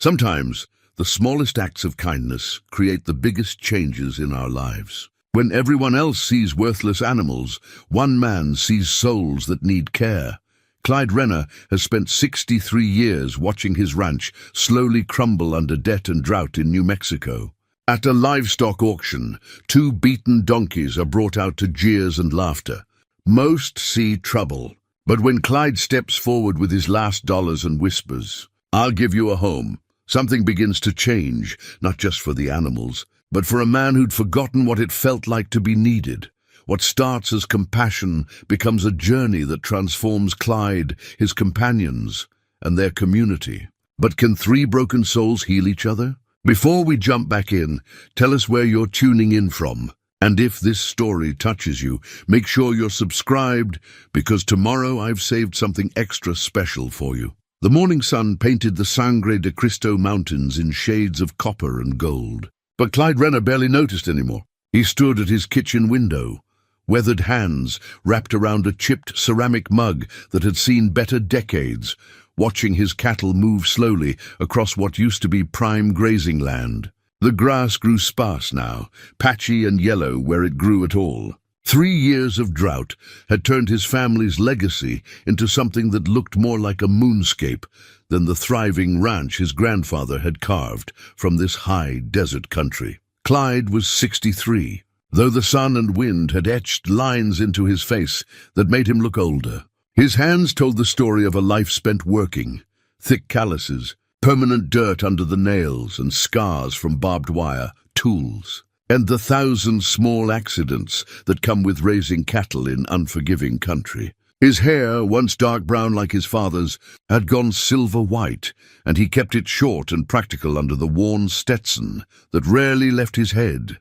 Sometimes, the smallest acts of kindness create the biggest changes in our lives. When everyone else sees worthless animals, one man sees souls that need care. Clyde Renner has spent 63 years watching his ranch slowly crumble under debt and drought in New Mexico. At a livestock auction, 2 beaten donkeys are brought out to jeers and laughter. Most see trouble, but when Clyde steps forward with his last dollars and whispers, "I'll give you a home," something begins to change, not just for the animals, but for a man who'd forgotten what it felt like to be needed. What starts as compassion becomes a journey that transforms Clyde, his companions, and their community. But can 3 broken souls heal each other? Before we jump back in, tell us where you're tuning in from. And if this story touches you, make sure you're subscribed, because tomorrow I've saved something extra special for you. The morning sun painted the Sangre de Cristo Mountains in shades of copper and gold. But Clyde Renner barely noticed anymore. He stood at his kitchen window, weathered hands wrapped around a chipped ceramic mug that had seen better decades, watching his cattle move slowly across what used to be prime grazing land. The grass grew sparse now, patchy and yellow where it grew at all. 3 years of drought had turned his family's legacy into something that looked more like a moonscape than the thriving ranch his grandfather had carved from this high desert country. Clyde was 63, though the sun and wind had etched lines into his face that made him look older. His hands told the story of a life spent working, thick calluses, permanent dirt under the nails and scars from barbed wire, tools, and the 1,000 small accidents that come with raising cattle in unforgiving country. His hair, once dark brown like his father's, had gone silver white, and he kept it short and practical under the worn Stetson that rarely left his head.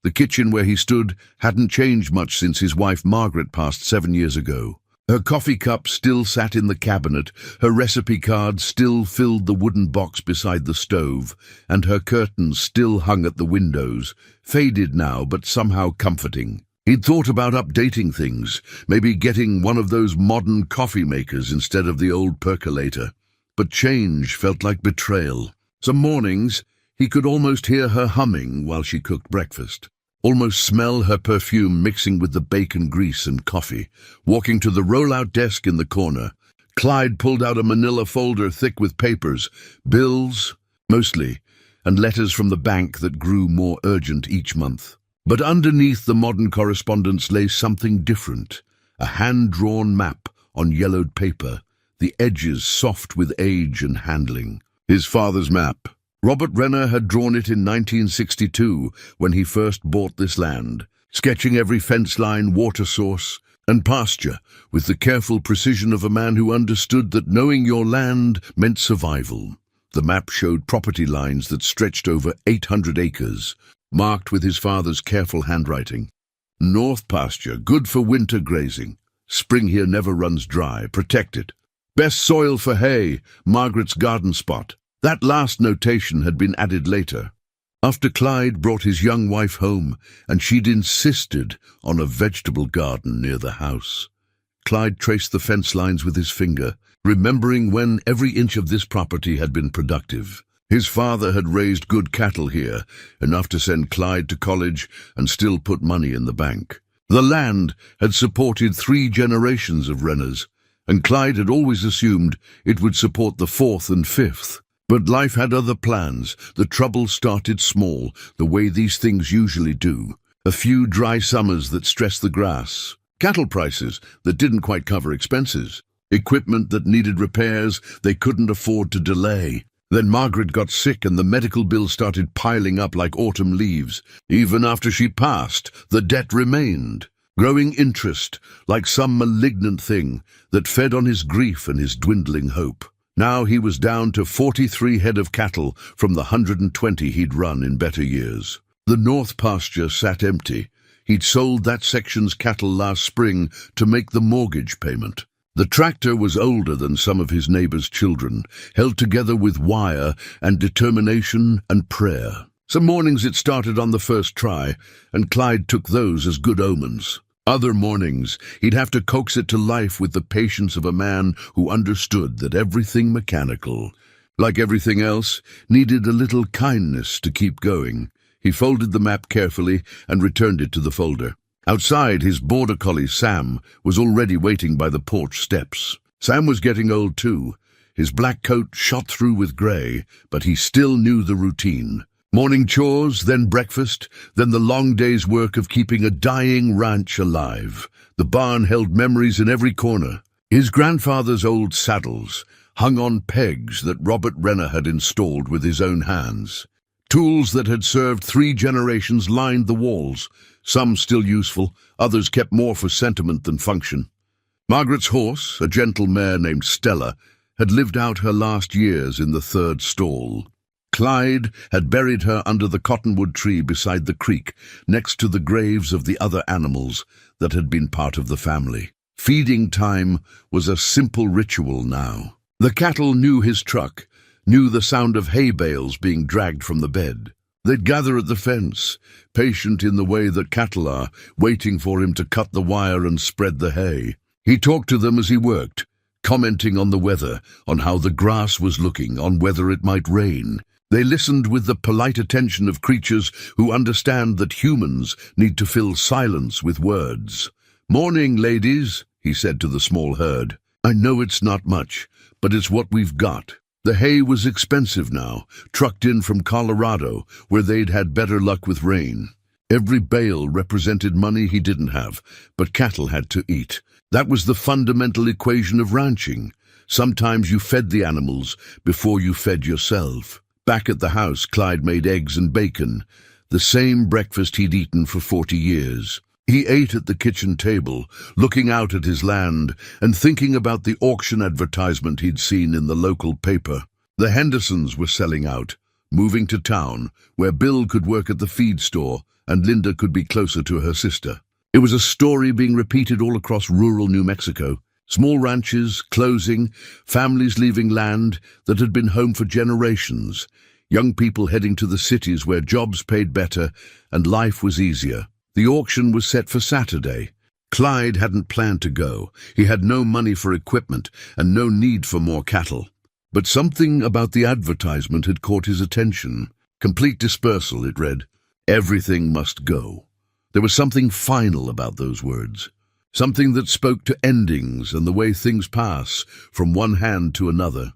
The kitchen where he stood hadn't changed much since his wife Margaret passed 7 years ago. Her coffee cup still sat in the cabinet, her recipe card still filled the wooden box beside the stove, and her curtains still hung at the windows, faded now but somehow comforting. He'd thought about updating things, maybe getting one of those modern coffee makers instead of the old percolator. But change felt like betrayal. Some mornings, he could almost hear her humming while she cooked breakfast. Almost smell her perfume mixing with the bacon grease and coffee. Walking to the roll-out desk in the corner, Clyde pulled out a manila folder thick with papers, bills, mostly, and letters from the bank that grew more urgent each month. But underneath the modern correspondence lay something different, a hand-drawn map on yellowed paper, the edges soft with age and handling. His father's map. Robert Renner had drawn it in 1962 when he first bought this land, sketching every fence line, water source, and pasture with the careful precision of a man who understood that knowing your land meant survival. The map showed property lines that stretched over 800 acres, marked with his father's careful handwriting. North pasture, good for winter grazing. Spring here never runs dry, protected. Best soil for hay, Margaret's garden spot. That last notation had been added later, after Clyde brought his young wife home, and she'd insisted on a vegetable garden near the house. Clyde traced the fence lines with his finger, remembering when every inch of this property had been productive. His father had raised good cattle here, enough to send Clyde to college and still put money in the bank. The land had supported 3 generations of Renners, and Clyde had always assumed it would support the 4th and 5th. But life had other plans. The trouble started small, the way these things usually do. A few dry summers that stressed the grass. Cattle prices that didn't quite cover expenses. Equipment that needed repairs they couldn't afford to delay. Then Margaret got sick and the medical bills started piling up like autumn leaves. Even after she passed, the debt remained. Growing interest, like some malignant thing that fed on his grief and his dwindling hope. Now he was down to 43 head of cattle from the 120 he'd run in better years. The north pasture sat empty. He'd sold that section's cattle last spring to make the mortgage payment. The tractor was older than some of his neighbors' children, held together with wire and determination and prayer. Some mornings it started on the first try, and Clyde took those as good omens. Other mornings, he'd have to coax it to life with the patience of a man who understood that everything mechanical like everything else, needed a little kindness to keep going. He folded the map carefully and returned it to the folder. Outside, his border collie, Sam, was already waiting by the porch steps. Sam was getting old too. His black coat shot through with grey, but he still knew the routine. Morning chores, then breakfast, then the long day's work of keeping a dying ranch alive. The barn held memories in every corner. His grandfather's old saddles hung on pegs that Robert Renner had installed with his own hands. Tools that had served 3 generations lined the walls, some still useful, others kept more for sentiment than function. Margaret's horse, a gentle mare named Stella, had lived out her last years in the 3rd stall. Clyde had buried her under the cottonwood tree beside the creek, next to the graves of the other animals that had been part of the family. Feeding time was a simple ritual now. The cattle knew his truck, knew the sound of hay bales being dragged from the bed. They'd gather at the fence, patient in the way that cattle are, waiting for him to cut the wire and spread the hay. He talked to them as he worked, commenting on the weather, on how the grass was looking, on whether it might rain. They listened with the polite attention of creatures who understand that humans need to fill silence with words. "Morning, ladies," he said to the small herd. "I know it's not much, but it's what we've got." The hay was expensive now, trucked in from Colorado, where they'd had better luck with rain. Every bale represented money he didn't have, but cattle had to eat. That was the fundamental equation of ranching. Sometimes you fed the animals before you fed yourself. Back at the house, Clyde made eggs and bacon, the same breakfast he'd eaten for 40 years. He ate at the kitchen table, looking out at his land and thinking about the auction advertisement he'd seen in the local paper. The Hendersons were selling out, moving to town, where Bill could work at the feed store and Linda could be closer to her sister. It was a story being repeated all across rural New Mexico. Small ranches closing, families leaving land that had been home for generations, young people heading to the cities where jobs paid better and life was easier. The auction was set for Saturday. Clyde hadn't planned to go. He had no money for equipment and no need for more cattle. But something about the advertisement had caught his attention. Complete dispersal, it read. Everything must go. There was something final about those words. Something that spoke to endings and the way things pass from one hand to another.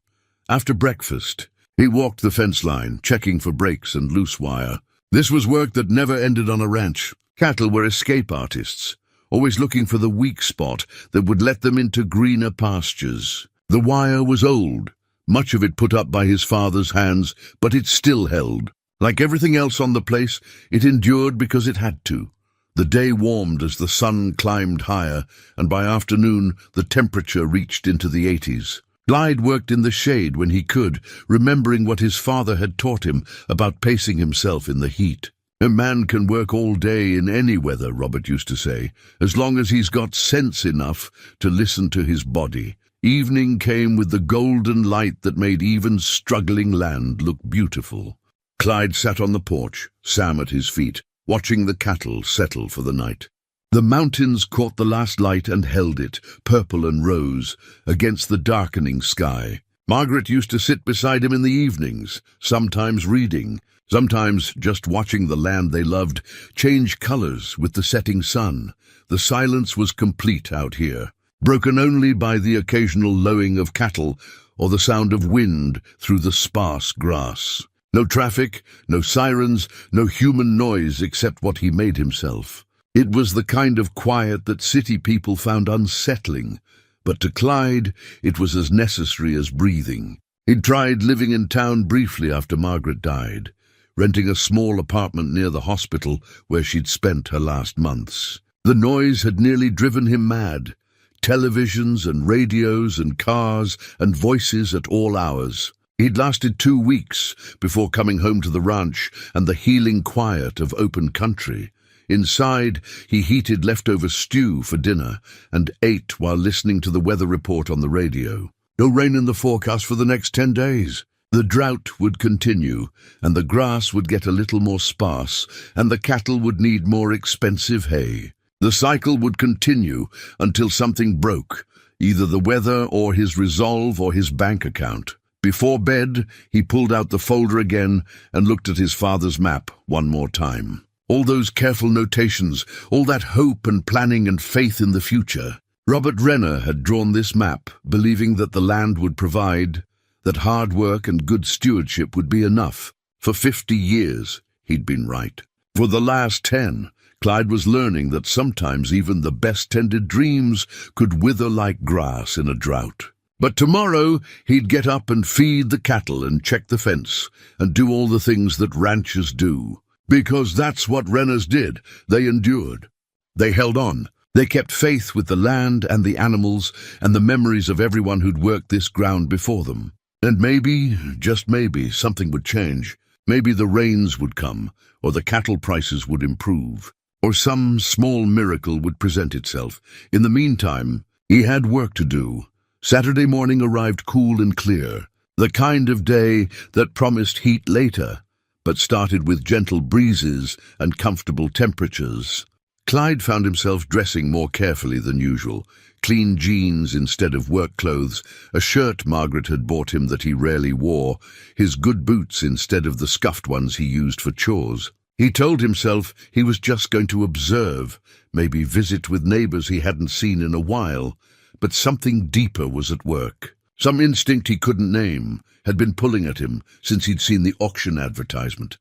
After breakfast, he walked the fence line, checking for breaks and loose wire. This was work that never ended on a ranch. Cattle were escape artists, always looking for the weak spot that would let them into greener pastures. The wire was old, much of it put up by his father's hands, but it still held. Like everything else on the place, it endured because it had to. The day warmed as the sun climbed higher, and by afternoon the temperature reached into the 80s. Clyde worked in the shade when he could, remembering what his father had taught him about pacing himself in the heat. "A man can work all day in any weather," Robert used to say, "as long as he's got sense enough to listen to his body." Evening came with the golden light that made even struggling land look beautiful. Clyde sat on the porch, Sam at his feet, watching the cattle settle for the night. The mountains caught the last light and held it, purple and rose, against the darkening sky. Margaret used to sit beside him in the evenings, sometimes reading, sometimes just watching the land they loved change colors with the setting sun. The silence was complete out here, broken only by the occasional lowing of cattle or the sound of wind through the sparse grass. No traffic, no sirens, no human noise except what he made himself. It was the kind of quiet that city people found unsettling, but to Clyde it was as necessary as breathing. He'd tried living in town briefly after Margaret died, renting a small apartment near the hospital where she'd spent her last months. The noise had nearly driven him mad. Televisions and radios and cars and voices at all hours. He'd lasted 2 weeks before coming home to the ranch and the healing quiet of open country. Inside, he heated leftover stew for dinner and ate while listening to the weather report on the radio. No rain in the forecast for the next 10 days. The drought would continue, and the grass would get a little more sparse, and the cattle would need more expensive hay. The cycle would continue until something broke, either the weather or his resolve or his bank account. Before bed, he pulled out the folder again and looked at his father's map one more time. All those careful notations, all that hope and planning and faith in the future. Robert Renner had drawn this map, believing that the land would provide, that hard work and good stewardship would be enough. For 50 years, he'd been right. For the last 10, Clyde was learning that sometimes even the best-tended dreams could wither like grass in a drought. But tomorrow, he'd get up and feed the cattle and check the fence and do all the things that ranchers do. Because that's what Renners did. They endured. They held on. They kept faith with the land and the animals and the memories of everyone who'd worked this ground before them. And maybe, just maybe, something would change. Maybe the rains would come, or the cattle prices would improve, or some small miracle would present itself. In the meantime, he had work to do. Saturday morning arrived cool and clear, the kind of day that promised heat later, but started with gentle breezes and comfortable temperatures. Clyde found himself dressing more carefully than usual. Clean jeans instead of work clothes, a shirt Margaret had bought him that he rarely wore, his good boots instead of the scuffed ones he used for chores. He told himself he was just going to observe, maybe visit with neighbors he hadn't seen in a while, but something deeper was at work. Some instinct he couldn't name had been pulling at him since he'd seen the auction advertisement.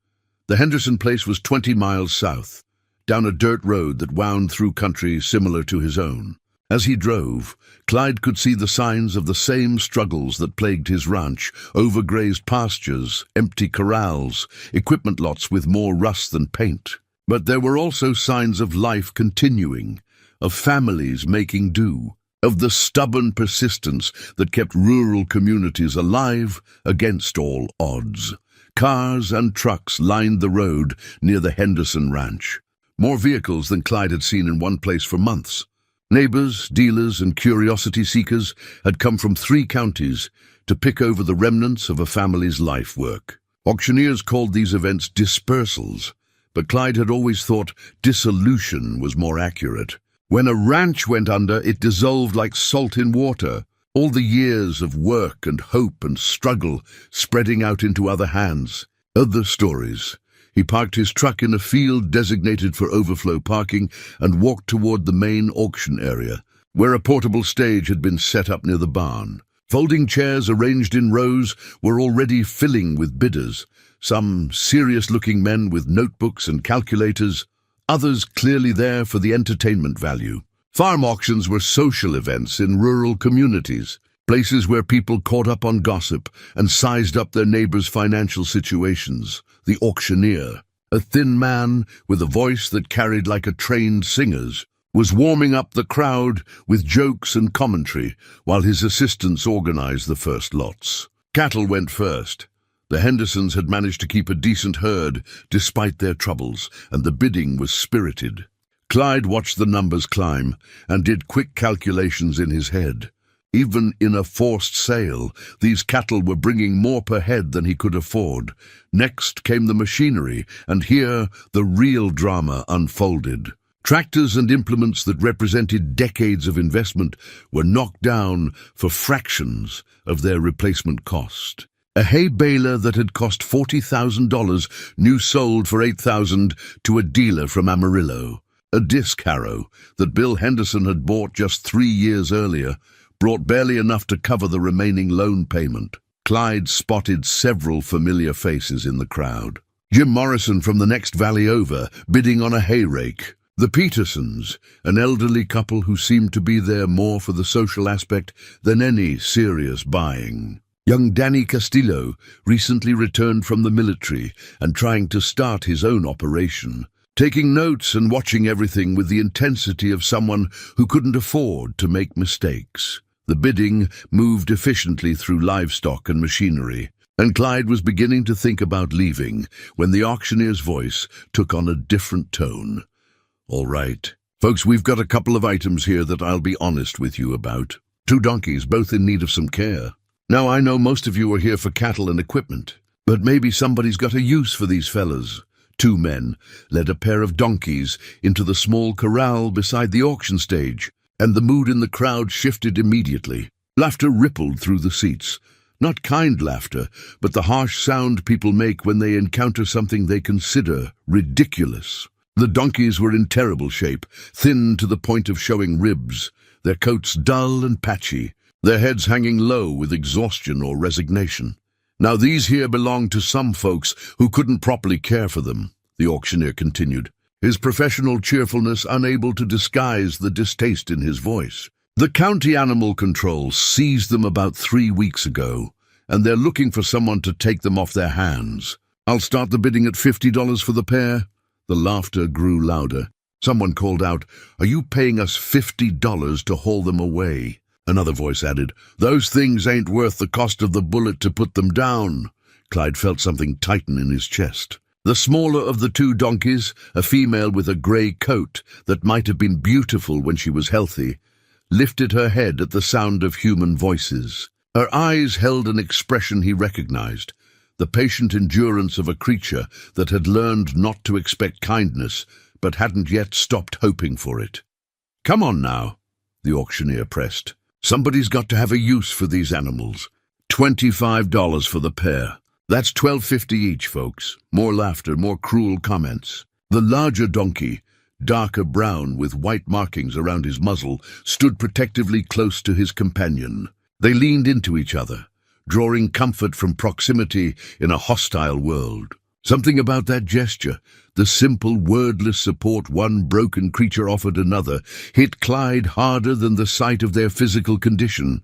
The Henderson place was 20 miles south, down a dirt road that wound through country similar to his own. As he drove, Clyde could see the signs of the same struggles that plagued his ranch: overgrazed pastures, empty corrals, equipment lots with more rust than paint. But there were also signs of life continuing, of families making do, of the stubborn persistence that kept rural communities alive against all odds. Cars and trucks lined the road near the Henderson ranch. More vehicles than Clyde had seen in one place for months. Neighbors, dealers, and curiosity seekers had come from 3 counties to pick over the remnants of a family's life work. Auctioneers called these events dispersals, but Clyde had always thought dissolution was more accurate. When a ranch went under, it dissolved like salt in water, all the years of work and hope and struggle spreading out into other hands. Other stories. He parked his truck in a field designated for overflow parking and walked toward the main auction area, where a portable stage had been set up near the barn. Folding chairs arranged in rows were already filling with bidders, some serious-looking men with notebooks and calculators, others clearly there for the entertainment value. Farm auctions were social events in rural communities, places where people caught up on gossip and sized up their neighbors' financial situations. The auctioneer, a thin man with a voice that carried like a trained singer's, was warming up the crowd with jokes and commentary while his assistants organized the first lots. Cattle went first. The Hendersons had managed to keep a decent herd despite their troubles, and the bidding was spirited. Clyde watched the numbers climb and did quick calculations in his head. Even in a forced sale, these cattle were bringing more per head than he could afford. Next came the machinery, and here the real drama unfolded. Tractors and implements that represented decades of investment were knocked down for fractions of their replacement cost. A hay baler that had cost $40,000 new sold for $8,000 to a dealer from Amarillo. A disc harrow that Bill Henderson had bought just 3 years earlier brought barely enough to cover the remaining loan payment. Clyde spotted several familiar faces in the crowd. Jim Morrison from the next valley over, bidding on a hay rake. The Petersons, an elderly couple who seemed to be there more for the social aspect than any serious buying. Young Danny Castillo, recently returned from the military and trying to start his own operation, taking notes and watching everything with the intensity of someone who couldn't afford to make mistakes. The bidding moved efficiently through livestock and machinery, and Clyde was beginning to think about leaving when the auctioneer's voice took on a different tone. "All right, folks, we've got a couple of items here that I'll be honest with you about. 2 donkeys, both in need of some care. Now, I know most of you are here for cattle and equipment, but maybe somebody's got a use for these fellas." 2 men led a pair of donkeys into the small corral beside the auction stage, and the mood in the crowd shifted immediately. Laughter rippled through the seats. Not kind laughter, but the harsh sound people make when they encounter something they consider ridiculous. The donkeys were in terrible shape, thin to the point of showing ribs, their coats dull and patchy, their heads hanging low with exhaustion or resignation. Now these here belonged to some folks who couldn't properly care for them, the auctioneer continued, his professional cheerfulness unable to disguise the distaste in his voice. The county animal control seized them about 3 weeks ago, and they're looking for someone to take them off their hands. I'll start the bidding at $50 for the pair. The laughter grew louder. Someone called out, "Are you paying us $50 to haul them away?" Another voice added, "Those things ain't worth the cost of the bullet to put them down." Clyde felt something tighten in his chest. The smaller of the two donkeys, a female with a grey coat that might have been beautiful when she was healthy, lifted her head at the sound of human voices. Her eyes held an expression he recognized, the patient endurance of a creature that had learned not to expect kindness, but hadn't yet stopped hoping for it. "Come on now," the auctioneer pressed. "Somebody's got to have a use for these animals. $25 for the pair. That's $12.50 each, folks." More laughter, more cruel comments. The larger donkey, darker brown with white markings around his muzzle, stood protectively close to his companion. They leaned into each other, drawing comfort from proximity in a hostile world. Something about that gesture, the simple, wordless support one broken creature offered another, hit Clyde harder than the sight of their physical condition.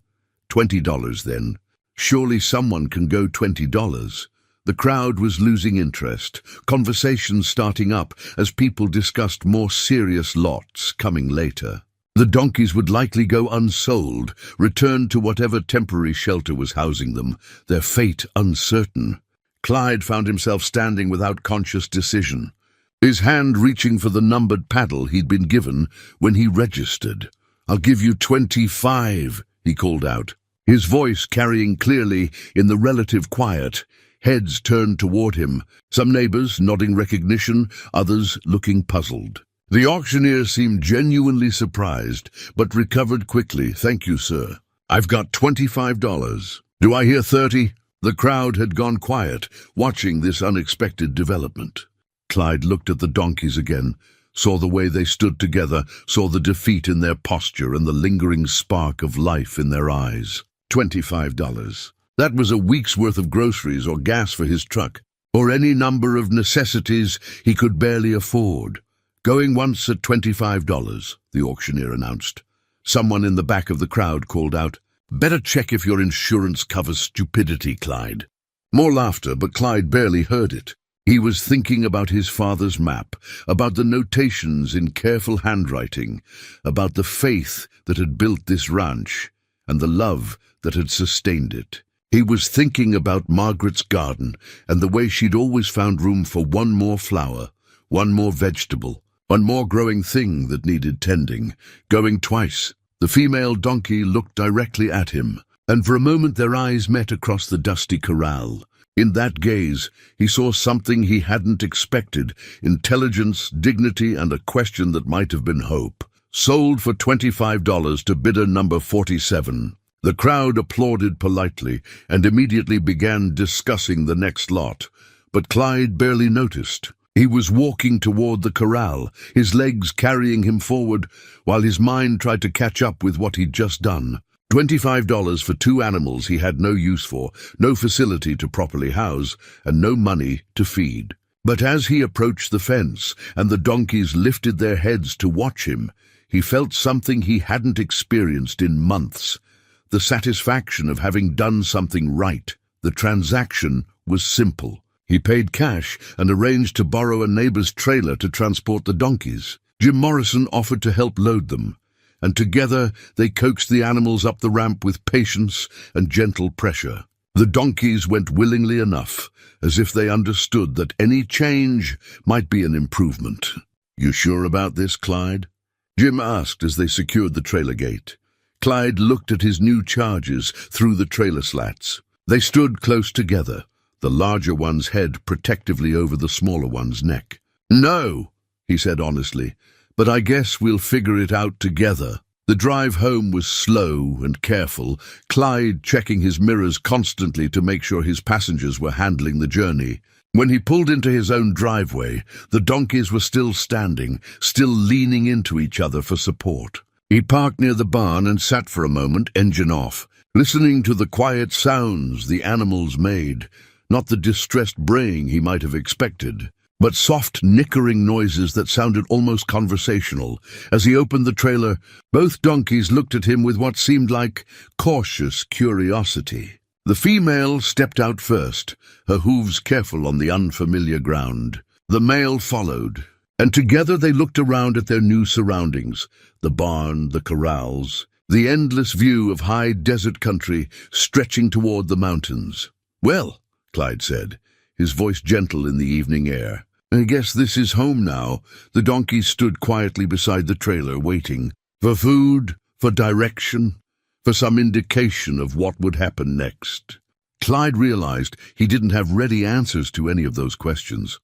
$20 then. Surely someone can go $20. The crowd was losing interest, conversations starting up as people discussed more serious lots coming later. The donkeys would likely go unsold, returned to whatever temporary shelter was housing them, their fate uncertain. Clyde found himself standing without conscious decision, his hand reaching for the numbered paddle he'd been given when he registered. "I'll give you 25, he called out, his voice carrying clearly in the relative quiet. Heads turned toward him, some neighbors nodding recognition, others looking puzzled. The auctioneer seemed genuinely surprised, but recovered quickly. "Thank you, sir. I've got $25. Do I hear 30? The crowd had gone quiet, watching this unexpected development. Clyde looked at the donkeys again, saw the way they stood together, saw the defeat in their posture and the lingering spark of life in their eyes. $25. That was a week's worth of groceries or gas for his truck, or any number of necessities he could barely afford. "Going once at $25, the auctioneer announced. Someone in the back of the crowd called out, "Better check if your insurance covers stupidity, Clyde." More laughter, but Clyde barely heard it. He was thinking about his father's map, about the notations in careful handwriting, about the faith that had built this ranch, and the love that had sustained it. He was thinking about Margaret's garden and the way she'd always found room for one more flower, one more vegetable, one more growing thing that needed tending. Going twice. The female donkey looked directly at him, and for a moment their eyes met across the dusty corral. In that gaze, he saw something he hadn't expected, intelligence, dignity, and a question that might have been hope. "Sold for $25 to bidder number 47. The crowd applauded politely and immediately began discussing the next lot, but Clyde barely noticed. He was walking toward the corral, his legs carrying him forward, while his mind tried to catch up with what he'd just done. $25 for two animals he had no use for, no facility to properly house, and no money to feed. But as he approached the fence and the donkeys lifted their heads to watch him, he felt something he hadn't experienced in months. The satisfaction of having done something right. The transaction was simple. He paid cash and arranged to borrow a neighbor's trailer to transport the donkeys. Jim Morrison offered to help load them, and together they coaxed the animals up the ramp with patience and gentle pressure. The donkeys went willingly enough, as if they understood that any change might be an improvement. "You sure about this, Clyde?" Jim asked as they secured the trailer gate. Clyde looked at his new charges through the trailer slats. They stood close together, the larger one's head protectively over the smaller one's neck. "No," he said honestly, "but I guess we'll figure it out together." The drive home was slow and careful, Clyde checking his mirrors constantly to make sure his passengers were handling the journey. When he pulled into his own driveway, the donkeys were still standing, still leaning into each other for support. He parked near the barn and sat for a moment, engine off, listening to the quiet sounds the animals made, not the distressed braying he might have expected, but soft, nickering noises that sounded almost conversational. As he opened the trailer, both donkeys looked at him with what seemed like cautious curiosity. The female stepped out first, her hooves careful on the unfamiliar ground. The male followed, and together they looked around at their new surroundings, the barn, the corrals, the endless view of high desert country stretching toward the mountains. "Well," Clyde said, his voice gentle in the evening air, "I guess this is home now." The donkeys stood quietly beside the trailer, waiting for food, for direction, for some indication of what would happen next. Clyde realized he didn't have ready answers to any of those questions.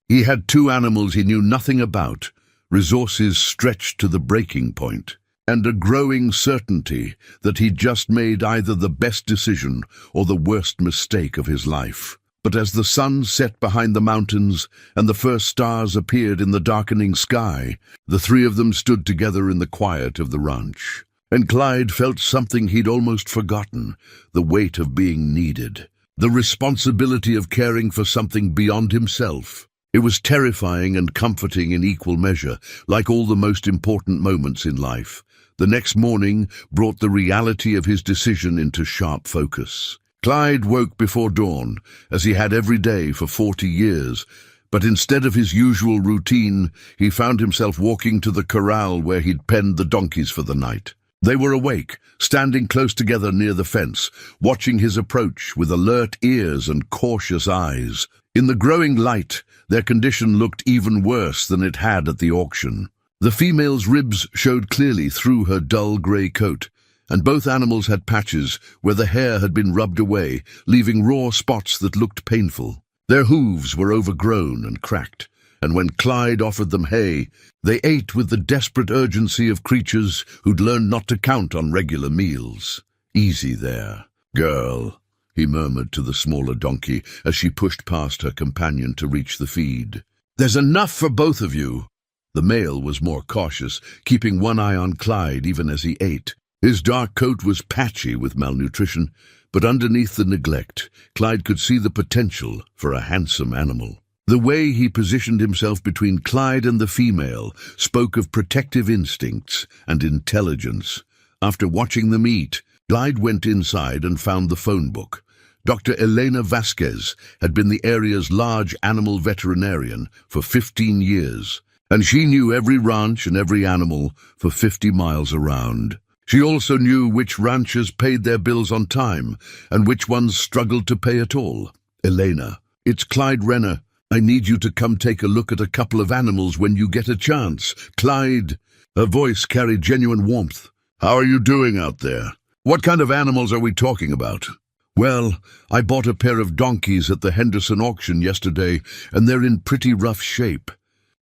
He had two animals he knew nothing about, resources stretched to the breaking point, and a growing certainty that he'd just made either the best decision or the worst mistake of his life. But as the sun set behind the mountains and the first stars appeared in the darkening sky, the three of them stood together in the quiet of the ranch. And Clyde felt something he'd almost forgotten, the weight of being needed, the responsibility of caring for something beyond himself. It was terrifying and comforting in equal measure, like all the most important moments in life. The next morning brought the reality of his decision into sharp focus. Clyde woke before dawn, as he had every day for 40 years, but instead of his usual routine, he found himself walking to the corral where he'd penned the donkeys for the night. They were awake, standing close together near the fence, watching his approach with alert ears and cautious eyes. In the growing light, their condition looked even worse than it had at the auction. The female's ribs showed clearly through her dull grey coat, and both animals had patches where the hair had been rubbed away, leaving raw spots that looked painful. Their hooves were overgrown and cracked, and when Clyde offered them hay, they ate with the desperate urgency of creatures who'd learned not to count on regular meals. "Easy there, girl," he murmured to the smaller donkey as she pushed past her companion to reach the feed. "There's enough for both of you." The male was more cautious, keeping one eye on Clyde even as he ate. His dark coat was patchy with malnutrition, but underneath the neglect, Clyde could see the potential for a handsome animal. The way he positioned himself between Clyde and the female spoke of protective instincts and intelligence. After watching them eat, Clyde went inside and found the phone book. Dr. Elena Vasquez had been the area's large animal veterinarian for 15 years, and she knew every ranch and every animal for 50 miles around. She also knew which ranchers paid their bills on time and which ones struggled to pay at all. "Elena, it's Clyde Renner. I need you to come take a look at a couple of animals when you get a chance." "Clyde," her voice carried genuine warmth. "How are you doing out there? What kind of animals are we talking about?" "Well, I bought a pair of donkeys at the Henderson auction yesterday, and they're in pretty rough shape.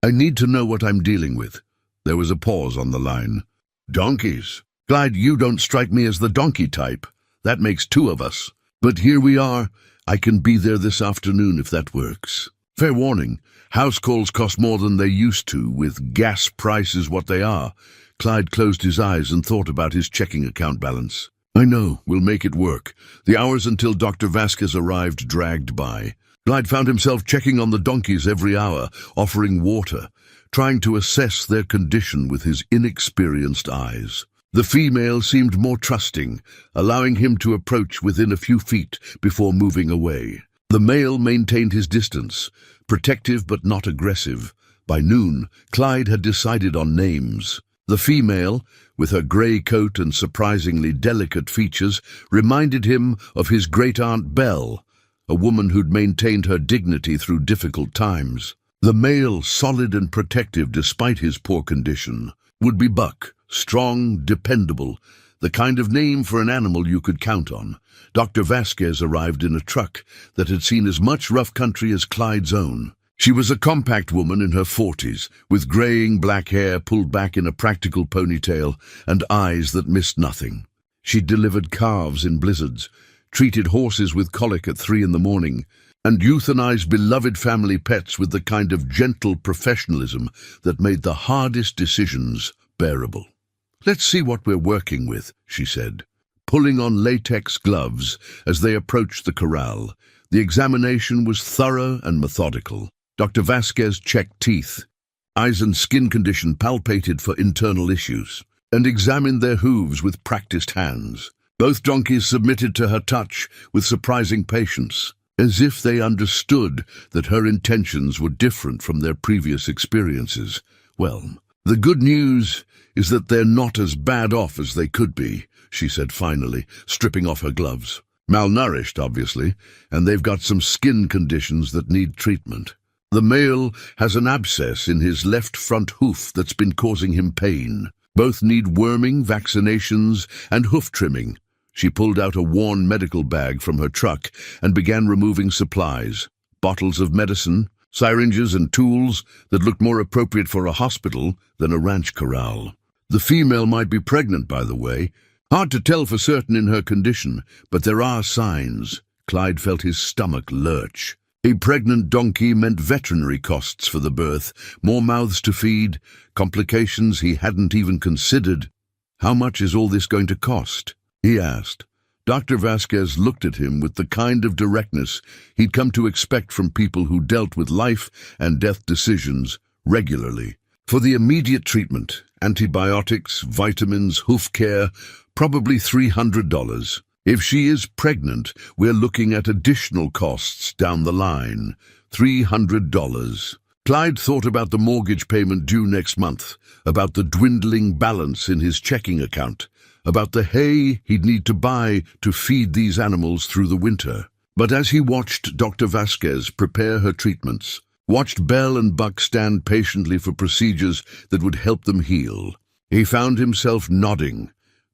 I need to know what I'm dealing with." There was a pause on the line. "Donkeys? Clyde, you don't strike me as the donkey type. That makes two of us. But here we are. I can be there this afternoon if that works. Fair warning, house calls cost more than they used to, with gas prices what they are." Clyde closed his eyes and thought about his checking account balance. "I know, we'll make it work." The hours until Dr. Vasquez arrived dragged by. Clyde found himself checking on the donkeys every hour, offering water, trying to assess their condition with his inexperienced eyes. The female seemed more trusting, allowing him to approach within a few feet before moving away. The male maintained his distance, protective but not aggressive. By noon, Clyde had decided on names. The female, with her grey coat and surprisingly delicate features, reminded him of his great-aunt Belle, a woman who'd maintained her dignity through difficult times. The male, solid and protective despite his poor condition, would be Buck, strong, dependable, the kind of name for an animal you could count on. Dr. Vasquez arrived in a truck that had seen as much rough country as Clyde's own. She was a compact woman in her 40s, with graying black hair pulled back in a practical ponytail and eyes that missed nothing. She delivered calves in blizzards, treated horses with colic at 3 in the morning, and euthanized beloved family pets with the kind of gentle professionalism that made the hardest decisions bearable. "Let's see what we're working with," she said, pulling on latex gloves as they approached the corral. The examination was thorough and methodical. Dr. Vasquez checked teeth, eyes and skin condition palpated for internal issues, and examined their hooves with practiced hands. Both donkeys submitted to her touch with surprising patience, as if they understood that her intentions were different from their previous experiences. "Well, the good news is that they're not as bad off as they could be," she said finally, stripping off her gloves. "Malnourished, obviously, and they've got some skin conditions that need treatment. The male has an abscess in his left front hoof that's been causing him pain. Both need worming, vaccinations, and hoof trimming." She pulled out a worn medical bag from her truck and began removing supplies, bottles of medicine, syringes and tools that looked more appropriate for a hospital than a ranch corral. The female might be pregnant, by the way. Hard to tell for certain in her condition, but there are signs. Clyde felt his stomach lurch. A pregnant donkey meant veterinary costs for the birth, more mouths to feed, complications he hadn't even considered. "How much is all this going to cost?" he asked. Dr. Vasquez looked at him with the kind of directness he'd come to expect from people who dealt with life and death decisions regularly. "For the immediate treatment, antibiotics, vitamins, hoof care, probably $300. If she is pregnant, we're looking at additional costs down the line. $300. Clyde thought about the mortgage payment due next month, about the dwindling balance in his checking account, about the hay he'd need to buy to feed these animals through the winter. But as he watched Dr. Vasquez prepare her treatments, watched Belle and Buck stand patiently for procedures that would help them heal, he found himself nodding.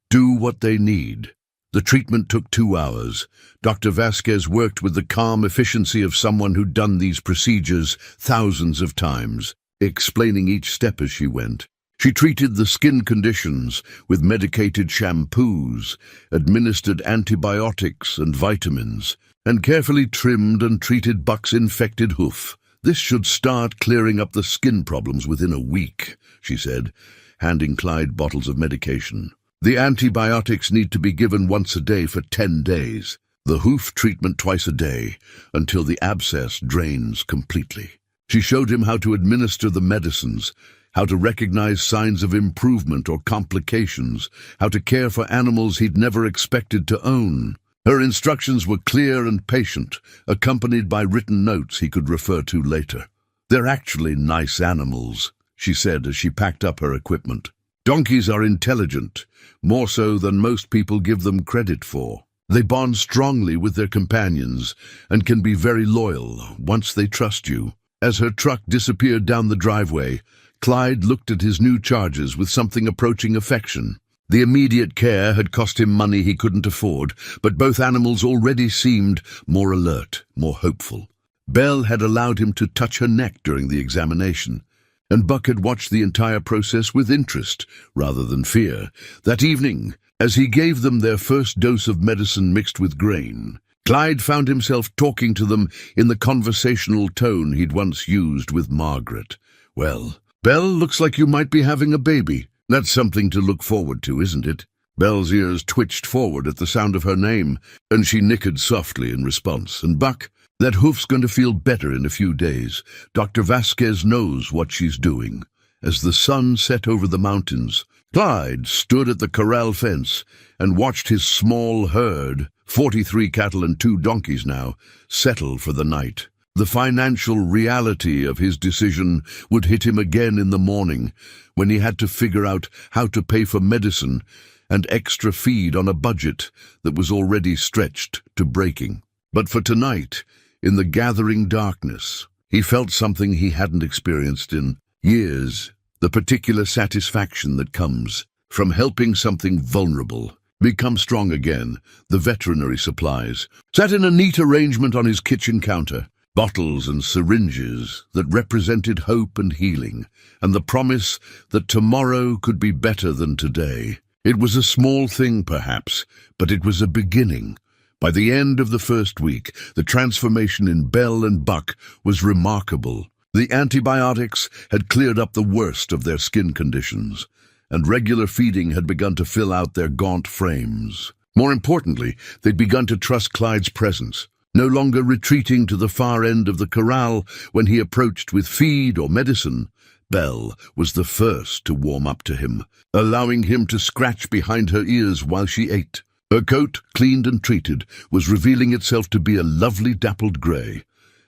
Do what they need. The treatment took 2 hours. Dr. Vasquez worked with the calm efficiency of someone who'd done these procedures thousands of times, explaining each step as she went. She treated the skin conditions with medicated shampoos, administered antibiotics and vitamins, and carefully trimmed and treated Buck's infected hoof. "This should start clearing up the skin problems within a week," she said, handing Clyde bottles of medication. "The antibiotics need to be given once a day for 10 days. The hoof treatment twice a day, until the abscess drains completely." She showed him how to administer the medicines, how to recognize signs of improvement or complications, how to care for animals he'd never expected to own. Her instructions were clear and patient, accompanied by written notes he could refer to later. "They're actually nice animals," she said as she packed up her equipment. "Donkeys are intelligent, more so than most people give them credit for. They bond strongly with their companions and can be very loyal once they trust you." As her truck disappeared down the driveway, Clyde looked at his new charges with something approaching affection. The immediate care had cost him money he couldn't afford, but both animals already seemed more alert, more hopeful. Belle had allowed him to touch her neck during the examination, and Buck had watched the entire process with interest rather than fear. That evening, as he gave them their first dose of medicine mixed with grain, Clyde found himself talking to them in the conversational tone he'd once used with Margaret. "Well, Belle, looks like you might be having a baby. That's something to look forward to, isn't it?" Belle's ears twitched forward at the sound of her name, and she nickered softly in response. "And Buck, that hoof's going to feel better in a few days. Dr. Vasquez knows what she's doing." As the sun set over the mountains, Clyde stood at the corral fence and watched his small herd, 43 cattle and 2 donkeys now, settle for the night. The financial reality of his decision would hit him again in the morning, when he had to figure out how to pay for medicine and extra feed on a budget that was already stretched to breaking. But for tonight, in the gathering darkness, he felt something he hadn't experienced in years, the particular satisfaction that comes from helping something vulnerable become strong again. The veterinary supplies sat in a neat arrangement on his kitchen counter. bottles and syringes that represented hope and healing, and the promise that tomorrow could be better than today. It was a small thing, perhaps, but it was a beginning. By the end of the first week, the transformation in Belle and Buck was remarkable. The antibiotics had cleared up the worst of their skin conditions, and regular feeding had begun to fill out their gaunt frames. More importantly, they'd begun to trust Clyde's presence, no longer retreating to the far end of the corral when he approached with feed or medicine. Belle was the first to warm up to him, allowing him to scratch behind her ears while she ate. Her coat, cleaned and treated, was revealing itself to be a lovely dappled grey,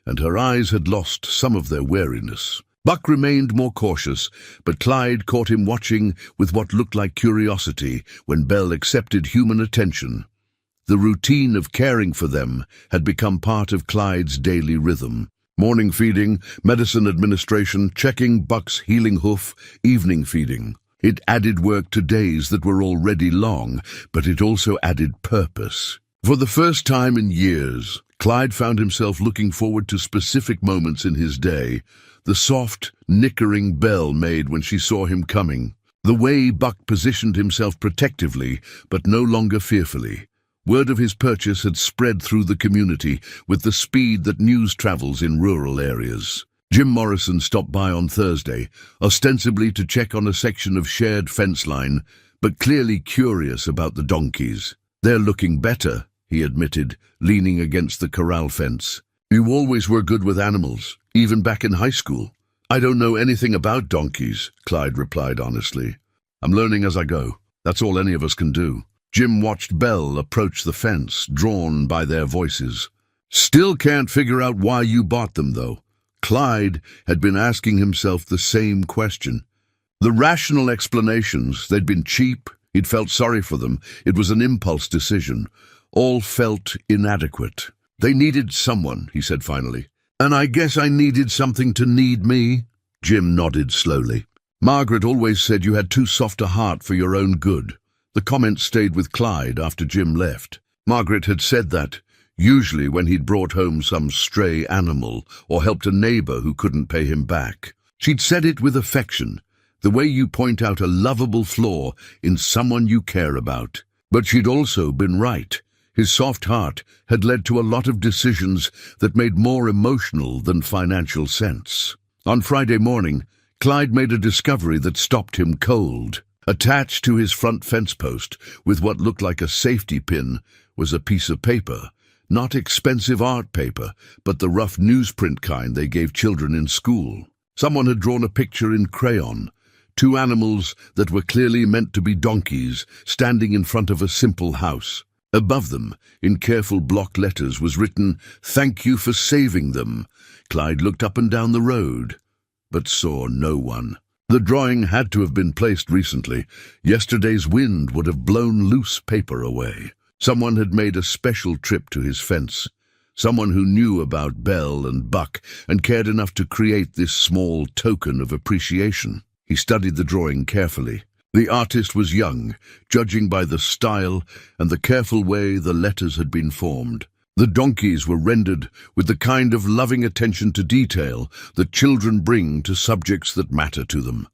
and her eyes had lost some of their wariness. Buck remained more cautious, but Clyde caught him watching with what looked like curiosity when Belle accepted human attention. The routine of caring for them had become part of Clyde's daily rhythm. Morning feeding, medicine administration, checking Buck's healing hoof, evening feeding. It added work to days that were already long, but it also added purpose. For the first time in years, Clyde found himself looking forward to specific moments in his day. The soft, nickering Belle made when she saw him coming. The way Buck positioned himself protectively, but no longer fearfully. Word of his purchase had spread through the community with the speed that news travels in rural areas. Jim Morrison stopped by on Thursday, ostensibly to check on a section of shared fence line, but clearly curious about the donkeys. "They're looking better," he admitted, leaning against the corral fence. "You always were good with animals, even back in high school." "I don't know anything about donkeys," Clyde replied honestly. "I'm learning as I go. That's all any of us can do." Jim watched Belle approach the fence, drawn by their voices. "Still can't figure out why you bought them, though." Clyde had been asking himself the same question. The rational explanations, they'd been cheap, he'd felt sorry for them, it was an impulse decision, all felt inadequate. "They needed someone," he said finally. "And I guess I needed something to need me." Jim nodded slowly. "Margaret always said you had too soft a heart for your own good." The comment stayed with Clyde after Jim left. Margaret had said that, usually when he'd brought home some stray animal or helped a neighbor who couldn't pay him back. She'd said it with affection, the way you point out a lovable flaw in someone you care about. But she'd also been right. His soft heart had led to a lot of decisions that made more emotional than financial sense. On Friday morning, Clyde made a discovery that stopped him cold. Attached to his front fence post, with what looked like a safety pin, was a piece of paper. Not expensive art paper, but the rough newsprint kind they gave children in school. Someone had drawn a picture in crayon. Two animals that were clearly meant to be donkeys, standing in front of a simple house. Above them, in careful block letters, was written, "Thank you for saving them." Clyde looked up and down the road, but saw no one. The drawing had to have been placed recently. Yesterday's wind would have blown loose paper away. Someone had made a special trip to his fence. Someone who knew about Belle and Buck and cared enough to create this small token of appreciation. He studied the drawing carefully. The artist was young, judging by the style and the careful way the letters had been formed. The donkeys were rendered with the kind of loving attention to detail that children bring to subjects that matter to them.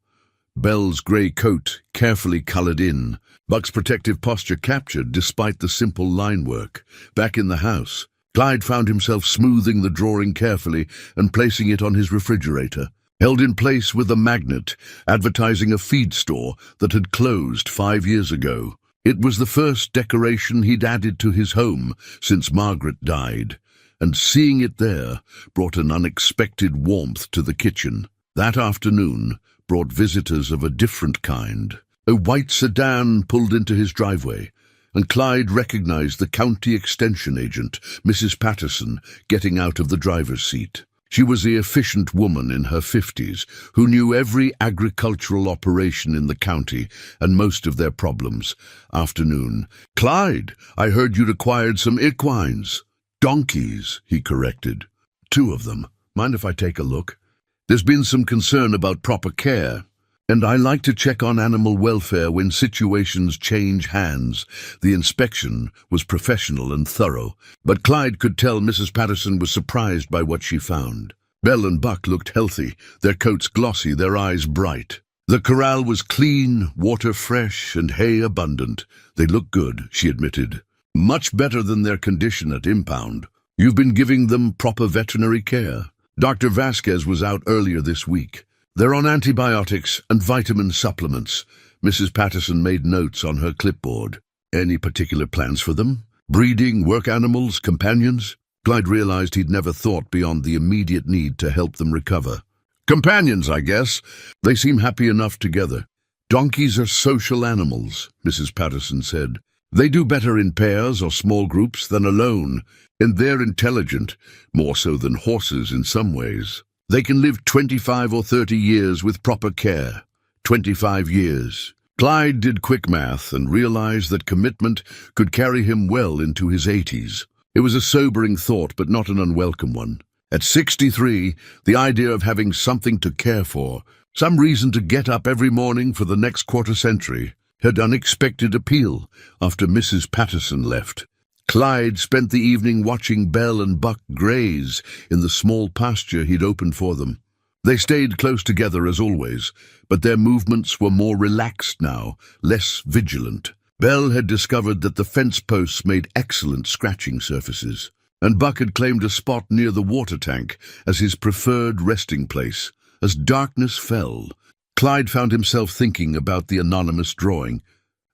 Belle's grey coat carefully coloured in, Buck's protective posture captured despite the simple line work. Back in the house, Clyde found himself smoothing the drawing carefully and placing it on his refrigerator, held in place with a magnet advertising a feed store that had closed 5 years ago. It was the first decoration he'd added to his home since Margaret died, and seeing it there brought an unexpected warmth to the kitchen. That afternoon brought visitors of a different kind. A white sedan pulled into his driveway, and Clyde recognized the county extension agent, Mrs. Patterson, getting out of the driver's seat. She was the efficient woman in her 50s who knew every agricultural operation in the county and most of their problems. Afternoon. "Clyde, I heard you'd acquired some equines." "Donkeys," he corrected. "2 of them. Mind if I take a look? There's been some concern about proper care." And I like to check on animal welfare when situations change hands. The inspection was professional and thorough, but Clyde could tell Mrs. Patterson was surprised by what she found. Belle and Buck looked healthy, their coats glossy, their eyes bright. The corral was clean, water fresh, and hay abundant. They looked good, she admitted. Much better than their condition at impound. You've been giving them proper veterinary care. Dr. Vasquez was out earlier this week. They're on antibiotics and vitamin supplements. Mrs. Patterson made notes on her clipboard. Any particular plans for them? Breeding, work animals, companions? Clyde realized he'd never thought beyond the immediate need to help them recover. Companions, I guess. They seem happy enough together. Donkeys are social animals, Mrs. Patterson said. They do better in pairs or small groups than alone, and they're intelligent, more so than horses in some ways. They can live 25 or 30 years with proper care. 25 years. Clyde did quick math and realized that commitment could carry him well into his 80s. It was a sobering thought, but not an unwelcome one. At 63, the idea of having something to care for, some reason to get up every morning for the next quarter century, had unexpected appeal after Mrs. Patterson left. Clyde spent the evening watching Belle and Buck graze in the small pasture he'd opened for them. They stayed close together as always, but their movements were more relaxed now, less vigilant. Belle had discovered that the fence posts made excellent scratching surfaces, and Buck had claimed a spot near the water tank as his preferred resting place. As darkness fell, Clyde found himself thinking about the anonymous drawing,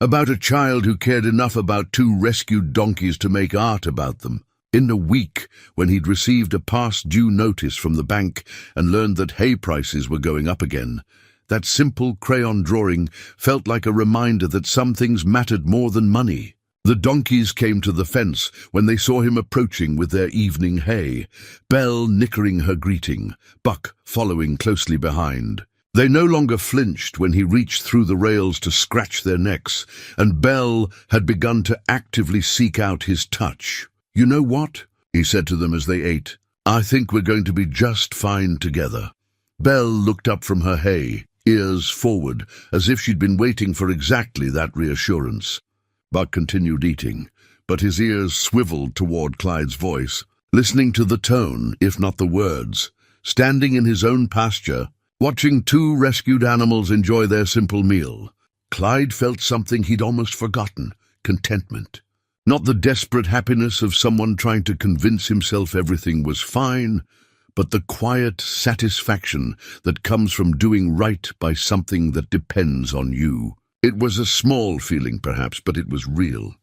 about a child who cared enough about two rescued donkeys to make art about them. In a week, when he'd received a past due notice from the bank and learned that hay prices were going up again, that simple crayon drawing felt like a reminder that some things mattered more than money. The donkeys came to the fence when they saw him approaching with their evening hay, Belle nickering her greeting, Buck following closely behind. They no longer flinched when he reached through the rails to scratch their necks, and Belle had begun to actively seek out his touch. "You know what?" he said to them as they ate. "I think we're going to be just fine together." Belle looked up from her hay, ears forward, as if she'd been waiting for exactly that reassurance. Buck continued eating, but his ears swiveled toward Clyde's voice, listening to the tone, if not the words. Standing in his own pasture, watching two rescued animals enjoy their simple meal, Clyde felt something he'd almost forgotten: contentment. Not the desperate happiness of someone trying to convince himself everything was fine, but the quiet satisfaction that comes from doing right by something that depends on you. It was a small feeling, perhaps, but it was real.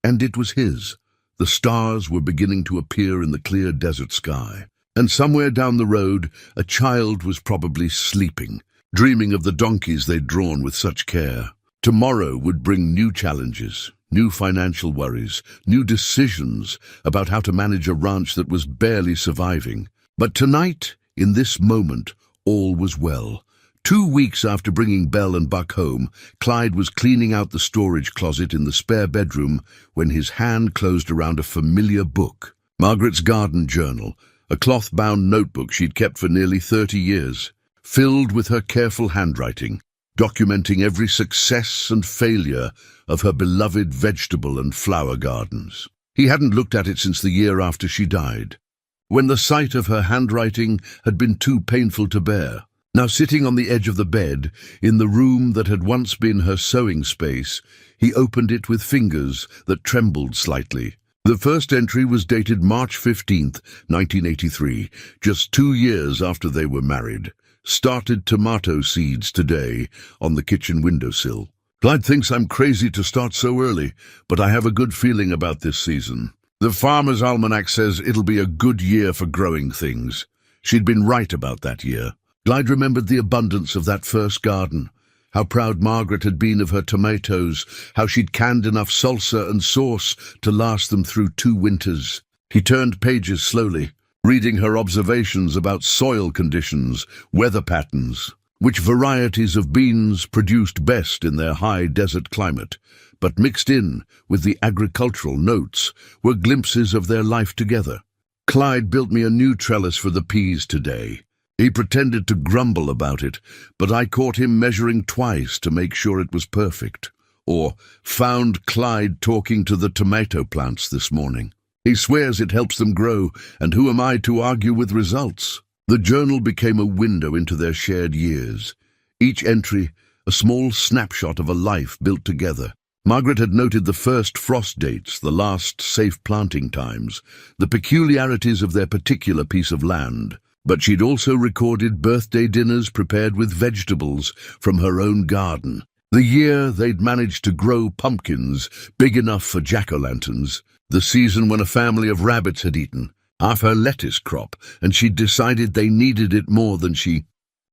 And it was his. The stars were beginning to appear in the clear desert sky. And somewhere down the road, a child was probably sleeping, dreaming of the donkeys they'd drawn with such care. Tomorrow would bring new challenges, new financial worries, new decisions about how to manage a ranch that was barely surviving. But tonight, in this moment, all was well. 2 weeks after bringing Belle and Buck home, Clyde was cleaning out the storage closet in the spare bedroom when his hand closed around a familiar book. Margaret's garden journal, a cloth-bound notebook she'd kept for nearly 30 years, filled with her careful handwriting, documenting every success and failure of her beloved vegetable and flower gardens. He hadn't looked at it since the year after she died, when the sight of her handwriting had been too painful to bear. Now sitting on the edge of the bed, in the room that had once been her sewing space, he opened it with fingers that trembled slightly. The first entry was dated March 15th, 1983, just 2 years after they were married. Started tomato seeds today on the kitchen windowsill. Clyde thinks I'm crazy to start so early, but I have a good feeling about this season. The Farmer's Almanac says it'll be a good year for growing things. She'd been right about that year. Clyde remembered the abundance of that first garden, how proud Margaret had been of her tomatoes, how she'd canned enough salsa and sauce to last them through 2 winters. He turned pages slowly, reading her observations about soil conditions, weather patterns, which varieties of beans produced best in their high desert climate, but mixed in with the agricultural notes were glimpses of their life together. "Clyde built me a new trellis for the peas today," He pretended to grumble about it, but I caught him measuring twice to make sure it was perfect. Or, found Clyde talking to the tomato plants this morning. He swears it helps them grow, and who am I to argue with results? The journal became a window into their shared years. Each entry, a small snapshot of a life built together. Margaret had noted the first frost dates, the last safe planting times, the peculiarities of their particular piece of land. But she'd also recorded birthday dinners prepared with vegetables from her own garden. The year they'd managed to grow pumpkins big enough for jack-o'-lanterns. The season when a family of rabbits had eaten half her lettuce crop, and she'd decided they needed it more than she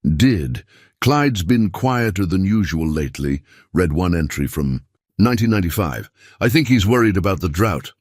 did. Clyde's been quieter than usual lately, read one entry from 1995. I think he's worried about the drought,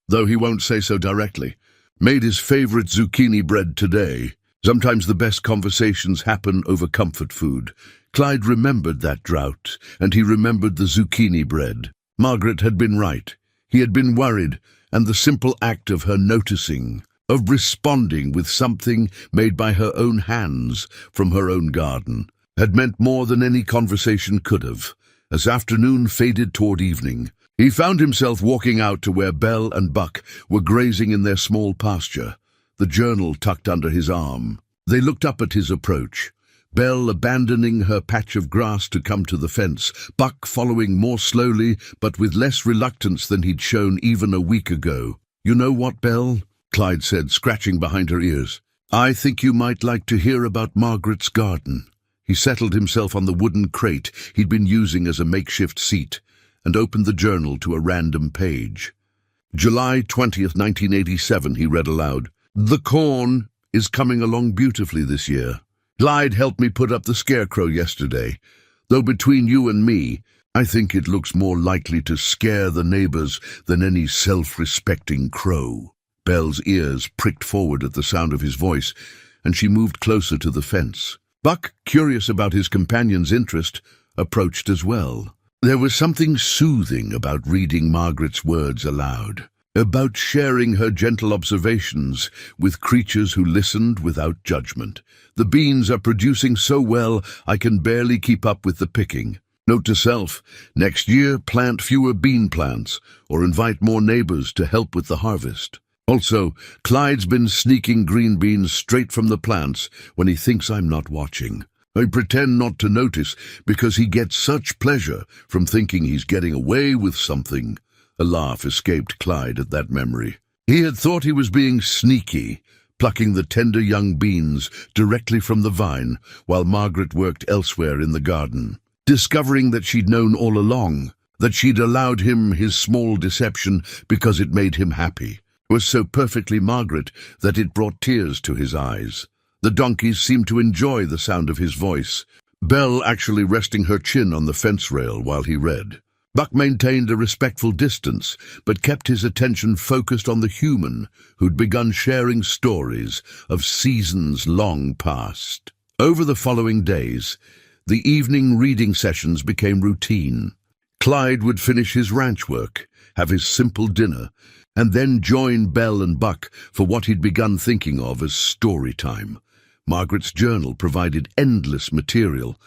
though he won't say so directly. Made his favorite zucchini bread today. Sometimes the best conversations happen over comfort food. Clyde remembered that drought, and he remembered the zucchini bread. Margaret had been right. He had been worried, and the simple act of her noticing, of responding with something made by her own hands from her own garden, had meant more than any conversation could have. As afternoon faded toward evening, he found himself walking out to where Belle and Buck were grazing in their small pasture, the journal tucked under his arm. They looked up at his approach, Belle abandoning her patch of grass to come to the fence, Buck following more slowly but with less reluctance than he'd shown even a week ago. You know what, Belle? Clyde said, scratching behind her ears. I think you might like to hear about Margaret's garden. He settled himself on the wooden crate he'd been using as a makeshift seat, and opened the journal to a random page. July 20th, 1987, he read aloud. The corn is coming along beautifully this year. Clyde helped me put up the scarecrow yesterday, though between you and me, I think it looks more likely to scare the neighbors than any self-respecting crow. Belle's ears pricked forward at the sound of his voice, and she moved closer to the fence. Buck, curious about his companion's interest, approached as well. There was something soothing about reading Margaret's words aloud, about sharing her gentle observations with creatures who listened without judgment. The beans are producing so well I can barely keep up with the picking. Note to self, next year plant fewer bean plants or invite more neighbors to help with the harvest. Also, Clyde's been sneaking green beans straight from the plants when he thinks I'm not watching. I pretend not to notice because he gets such pleasure from thinking he's getting away with something. A laugh escaped Clyde at that memory. He had thought he was being sneaky, plucking the tender young beans directly from the vine while Margaret worked elsewhere in the garden. Discovering that she'd known all along, that she'd allowed him his small deception because it made him happy, was so perfectly Margaret that it brought tears to his eyes. The donkeys seemed to enjoy the sound of his voice, Belle actually resting her chin on the fence rail while he read. Buck maintained a respectful distance, but kept his attention focused on the human who'd begun sharing stories of seasons long past. Over the following days, the evening reading sessions became routine. Clyde would finish his ranch work, have his simple dinner, and then join Belle and Buck for what he'd begun thinking of as story time. Margaret's journal provided endless material,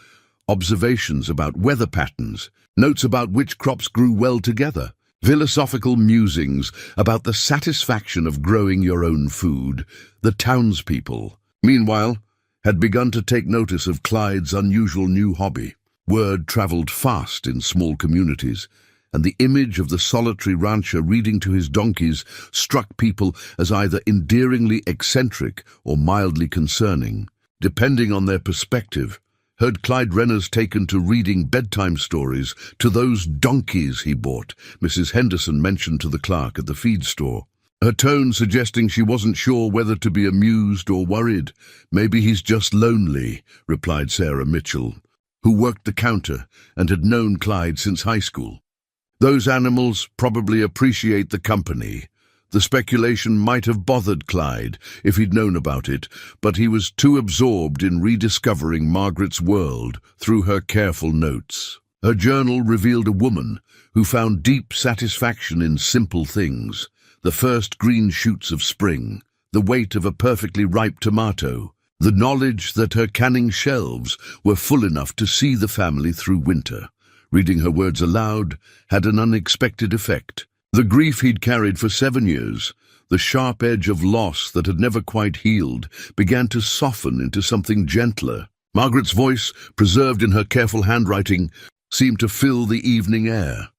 observations about weather patterns, notes about which crops grew well together, philosophical musings about the satisfaction of growing your own food. The townspeople, meanwhile, had begun to take notice of Clyde's unusual new hobby. Word traveled fast in small communities, and the image of the solitary rancher reading to his donkeys struck people as either endearingly eccentric or mildly concerning, depending on their perspective. Heard Clyde Renner's taken to reading bedtime stories to those donkeys he bought, Mrs. Henderson mentioned to the clerk at the feed store, her tone suggesting she wasn't sure whether to be amused or worried. Maybe he's just lonely, replied Sarah Mitchell, who worked the counter and had known Clyde since high school. Those animals probably appreciate the company. The speculation might have bothered Clyde if he'd known about it, but he was too absorbed in rediscovering Margaret's world through her careful notes. Her journal revealed a woman who found deep satisfaction in simple things: the first green shoots of spring, the weight of a perfectly ripe tomato, The knowledge that her canning shelves were full enough to see the family through winter. Reading her words aloud had an unexpected effect. The grief he'd carried for 7 years, the sharp edge of loss that had never quite healed, began to soften into something gentler. Margaret's voice, preserved in her careful handwriting, seemed to fill the evening air.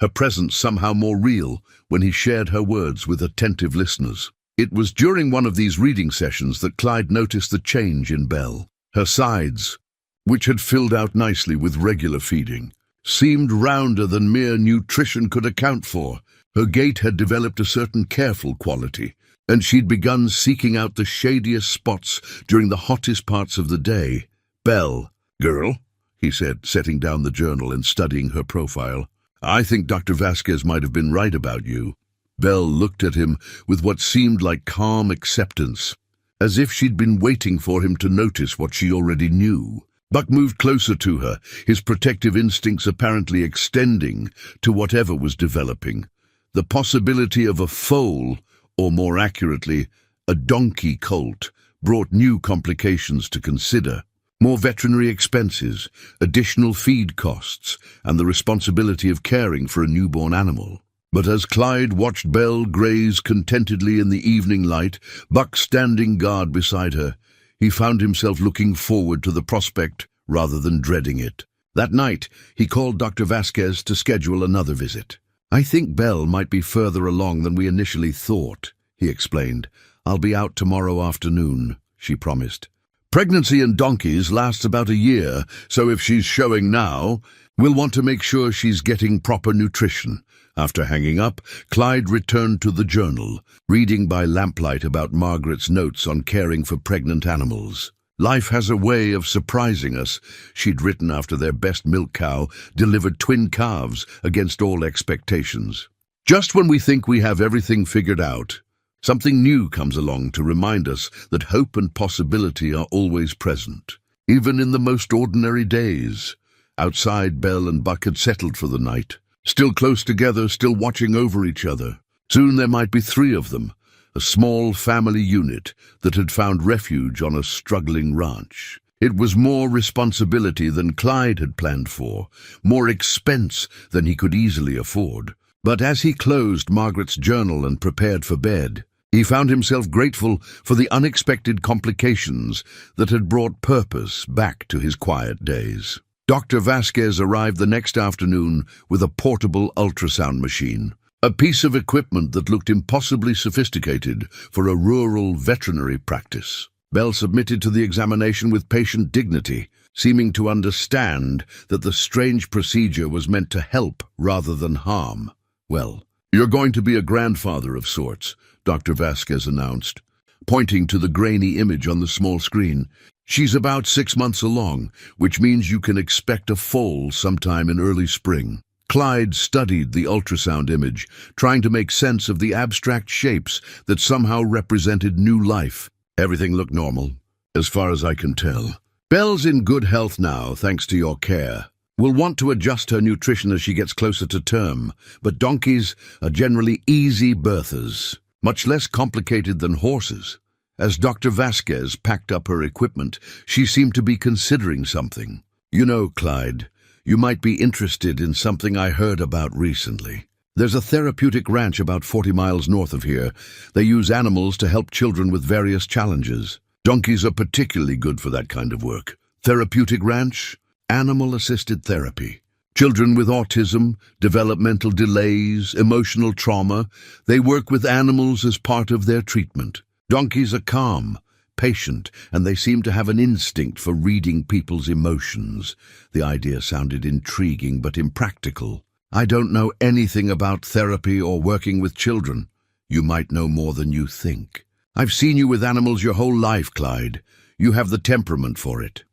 Her presence somehow more real when he shared her words with attentive listeners. It was during one of these reading sessions that Clyde noticed the change in Belle. Her sides, which had filled out nicely with regular feeding, seemed rounder than mere nutrition could account for. Her gait had developed a certain careful quality, and she'd begun seeking out the shadiest spots during the hottest parts of the day. "Belle, girl," he said, setting down the journal and studying her profile. "I think Dr. Vasquez might have been right about you." Belle looked at him with what seemed like calm acceptance, as if she'd been waiting for him to notice what she already knew. Buck moved closer to her, his protective instincts apparently extending to whatever was developing. The possibility of a foal, or more accurately, a donkey colt, brought new complications to consider. More veterinary expenses, additional feed costs, and the responsibility of caring for a newborn animal. But as Clyde watched Belle graze contentedly in the evening light, Buck standing guard beside her, he found himself looking forward to the prospect rather than dreading it. That night, he called Dr. Vasquez to schedule another visit. "I think Belle might be further along than we initially thought," he explained. "I'll be out tomorrow afternoon," she promised. "Pregnancy in donkeys lasts about a year, so if she's showing now, we'll want to make sure she's getting proper nutrition." After hanging up, Clyde returned to the journal, reading by lamplight about Margaret's notes on caring for pregnant animals. "Life has a way of surprising us," she'd written after their best milk cow delivered twin calves against all expectations. "Just when we think we have everything figured out, something new comes along to remind us that hope and possibility are always present, even in the most ordinary days." Outside, Belle and Buck had settled for the night, still close together, still watching over each other. Soon there might be 3 of them, a small family unit that had found refuge on a struggling ranch. It was more responsibility than Clyde had planned for, more expense than he could easily afford. But as he closed Margaret's journal and prepared for bed, he found himself grateful for the unexpected complications that had brought purpose back to his quiet days. Dr. Vasquez arrived the next afternoon with a portable ultrasound machine, a piece of equipment that looked impossibly sophisticated for a rural veterinary practice. Belle submitted to the examination with patient dignity, seeming to understand that the strange procedure was meant to help rather than harm. "Well, you're going to be a grandfather of sorts," Dr. Vasquez announced, pointing to the grainy image on the small screen. "She's about 6 months along, which means you can expect a foal sometime in early spring." Clyde studied the ultrasound image, trying to make sense of the abstract shapes that somehow represented new life. "Everything looked normal, as far as I can tell. Belle's in good health now, thanks to your care. We'll want to adjust her nutrition as she gets closer to term, but donkeys are generally easy birthers, much less complicated than horses." As Dr. Vasquez packed up her equipment, she seemed to be considering something. "You know, Clyde, you might be interested in something I heard about recently. There's a therapeutic ranch about 40 miles north of here. They use animals to help children with various challenges. Donkeys are particularly good for that kind of work. Therapeutic ranch, animal-assisted therapy. Children with autism, developmental delays, emotional trauma, they work with animals as part of their treatment. Donkeys are calm, patient, and they seem to have an instinct for reading people's emotions." The idea sounded intriguing but impractical. "I don't know anything about therapy or working with children." "You might know more than you think. I've seen you with animals your whole life, Clyde. You have the temperament for it."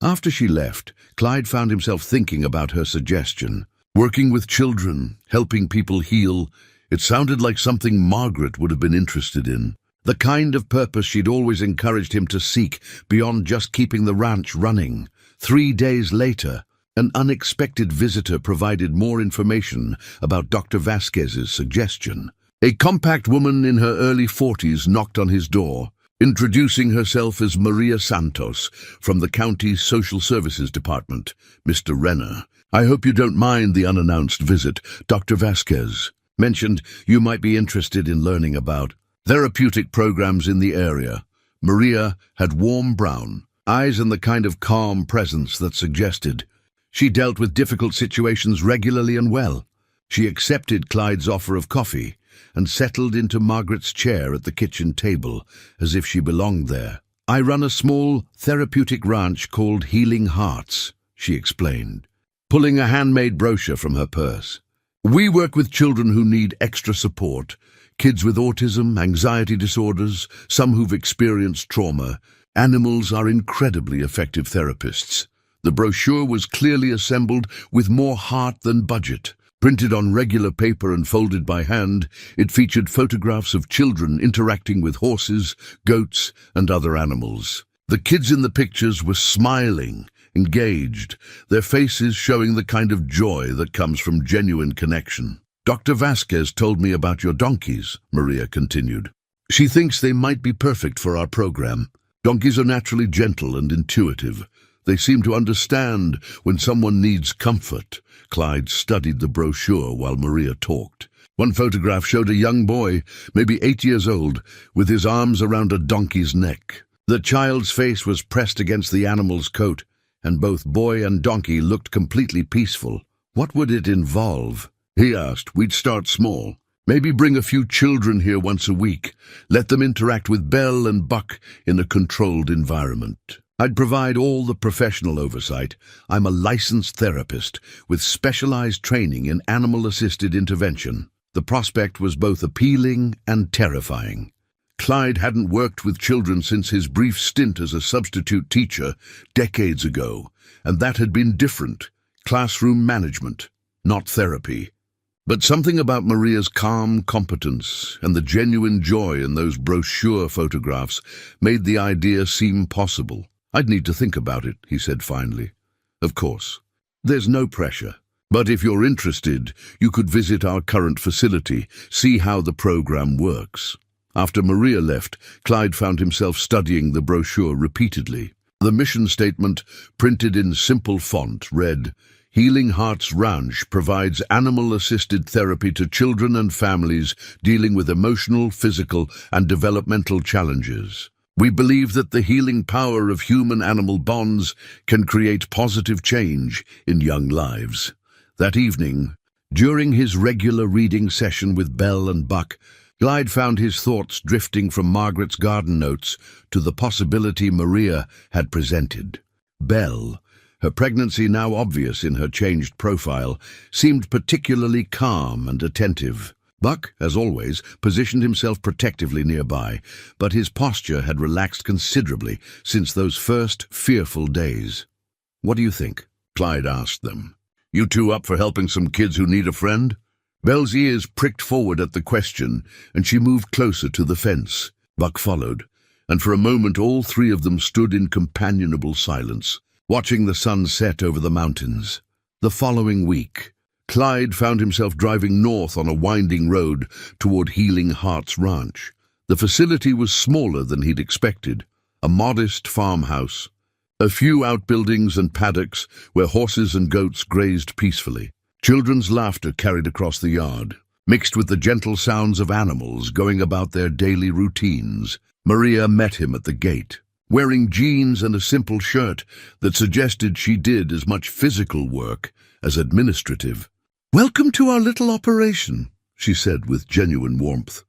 After she left, Clyde found himself thinking about her suggestion. Working with children, helping people heal, it sounded like something Margaret would have been interested in. The kind of purpose she'd always encouraged him to seek beyond just keeping the ranch running. 3 days later, an unexpected visitor provided more information about Dr. Vasquez's suggestion. A compact woman in her early 40s knocked on his door. Introducing herself as Maria Santos from the county's Social Services Department, Mr. Renner. I hope you don't mind the unannounced visit. Dr. Vasquez mentioned you might be interested in learning about therapeutic programs in the area. Maria had warm brown eyes and the kind of calm presence that suggested she dealt with difficult situations regularly and well. She accepted Clyde's offer of coffee and settled into Margaret's chair at the kitchen table as if she belonged there. I run a small therapeutic ranch called Healing Hearts, she explained, pulling a handmade brochure from her purse. We work with children who need extra support, kids with autism, anxiety disorders, some who've experienced trauma. Animals are incredibly effective therapists. The brochure was clearly assembled with more heart than budget. Printed on regular paper and folded by hand, it featured photographs of children interacting with horses, goats, and other animals. The kids in the pictures were smiling, engaged, their faces showing the kind of joy that comes from genuine connection. Dr. Vasquez told me about your donkeys, Maria continued. She thinks they might be perfect for our program. Donkeys are naturally gentle and intuitive. They seem to understand when someone needs comfort. Clyde studied the brochure while Maria talked. One photograph showed a young boy, maybe 8 years old, with his arms around a donkey's neck. The child's face was pressed against the animal's coat, and both boy and donkey looked completely peaceful. What would it involve? He asked. We'd start small. Maybe bring a few children here once a week. Let them interact with Belle and Buck in a controlled environment. I'd provide all the professional oversight. I'm a licensed therapist with specialized training in animal-assisted intervention. The prospect was both appealing and terrifying. Clyde hadn't worked with children since his brief stint as a substitute teacher decades ago, and that had been different. Classroom management, not therapy. But something about Maria's calm competence and the genuine joy in those brochure photographs made the idea seem possible. I'd need to think about it, he said finally. Of course. There's no pressure. But if you're interested, you could visit our current facility, see how the program works. After Maria left, Clyde found himself studying the brochure repeatedly. The mission statement, printed in simple font, read, Healing Hearts Ranch provides animal-assisted therapy to children and families dealing with emotional, physical, and developmental challenges. We believe that the healing power of human-animal bonds can create positive change in young lives. That evening, during his regular reading session with Belle and Buck, Clyde found his thoughts drifting from Margaret's garden notes to the possibility Maria had presented. Belle, her pregnancy now obvious in her changed profile, seemed particularly calm and attentive. Buck, as always, positioned himself protectively nearby, but his posture had relaxed considerably since those first fearful days. What do you think? Clyde asked them. You two up for helping some kids who need a friend? Belle's ears pricked forward at the question, and she moved closer to the fence. Buck followed, and for a moment all three of them stood in companionable silence, watching the sun set over the mountains. The following week, Clyde found himself driving north on a winding road toward Healing Hearts Ranch. The facility was smaller than he'd expected, a modest farmhouse. A few outbuildings and paddocks where horses and goats grazed peacefully. Children's laughter carried across the yard, mixed with the gentle sounds of animals going about their daily routines. Maria met him at the gate, wearing jeans and a simple shirt that suggested she did as much physical work as administrative. Welcome to our little operation, she said with genuine warmth.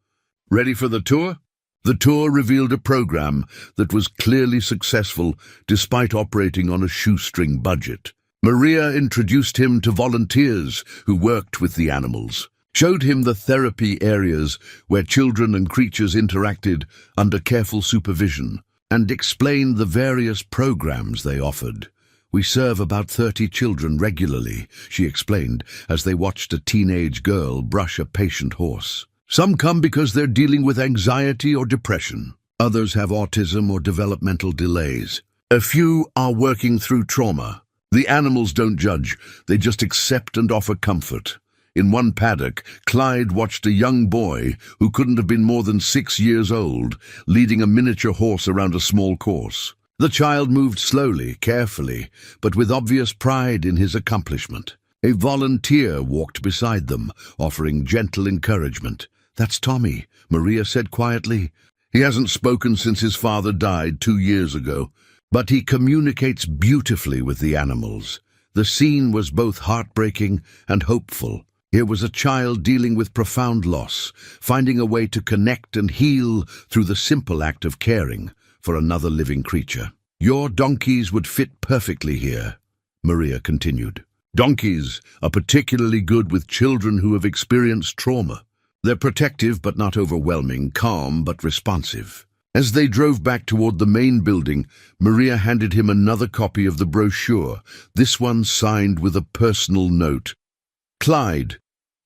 Ready for the tour? The tour revealed a program that was clearly successful despite operating on a shoestring budget. Maria introduced him to volunteers who worked with the animals, showed him the therapy areas where children and creatures interacted under careful supervision, and explained the various programs they offered. We serve about 30 children regularly, she explained, as they watched a teenage girl brush a patient horse. Some come because they're dealing with anxiety or depression. Others have autism or developmental delays. A few are working through trauma. The animals don't judge, they just accept and offer comfort. In one paddock, Clyde watched a young boy, who couldn't have been more than 6 years old, leading a miniature horse around a small course. The child moved slowly, carefully, but with obvious pride in his accomplishment. A volunteer walked beside them, offering gentle encouragement. "That's Tommy," Maria said quietly. "He hasn't spoken since his father died 2 years ago, but he communicates beautifully with the animals." The scene was both heartbreaking and hopeful. Here was a child dealing with profound loss, finding a way to connect and heal through the simple act of caring for another living creature. "Your donkeys would fit perfectly here," Maria continued. "Donkeys are particularly good with children who have experienced trauma. They're protective but not overwhelming, calm but responsive." As they drove back toward the main building, Maria handed him another copy of the brochure, this one signed with a personal note. "Clyde,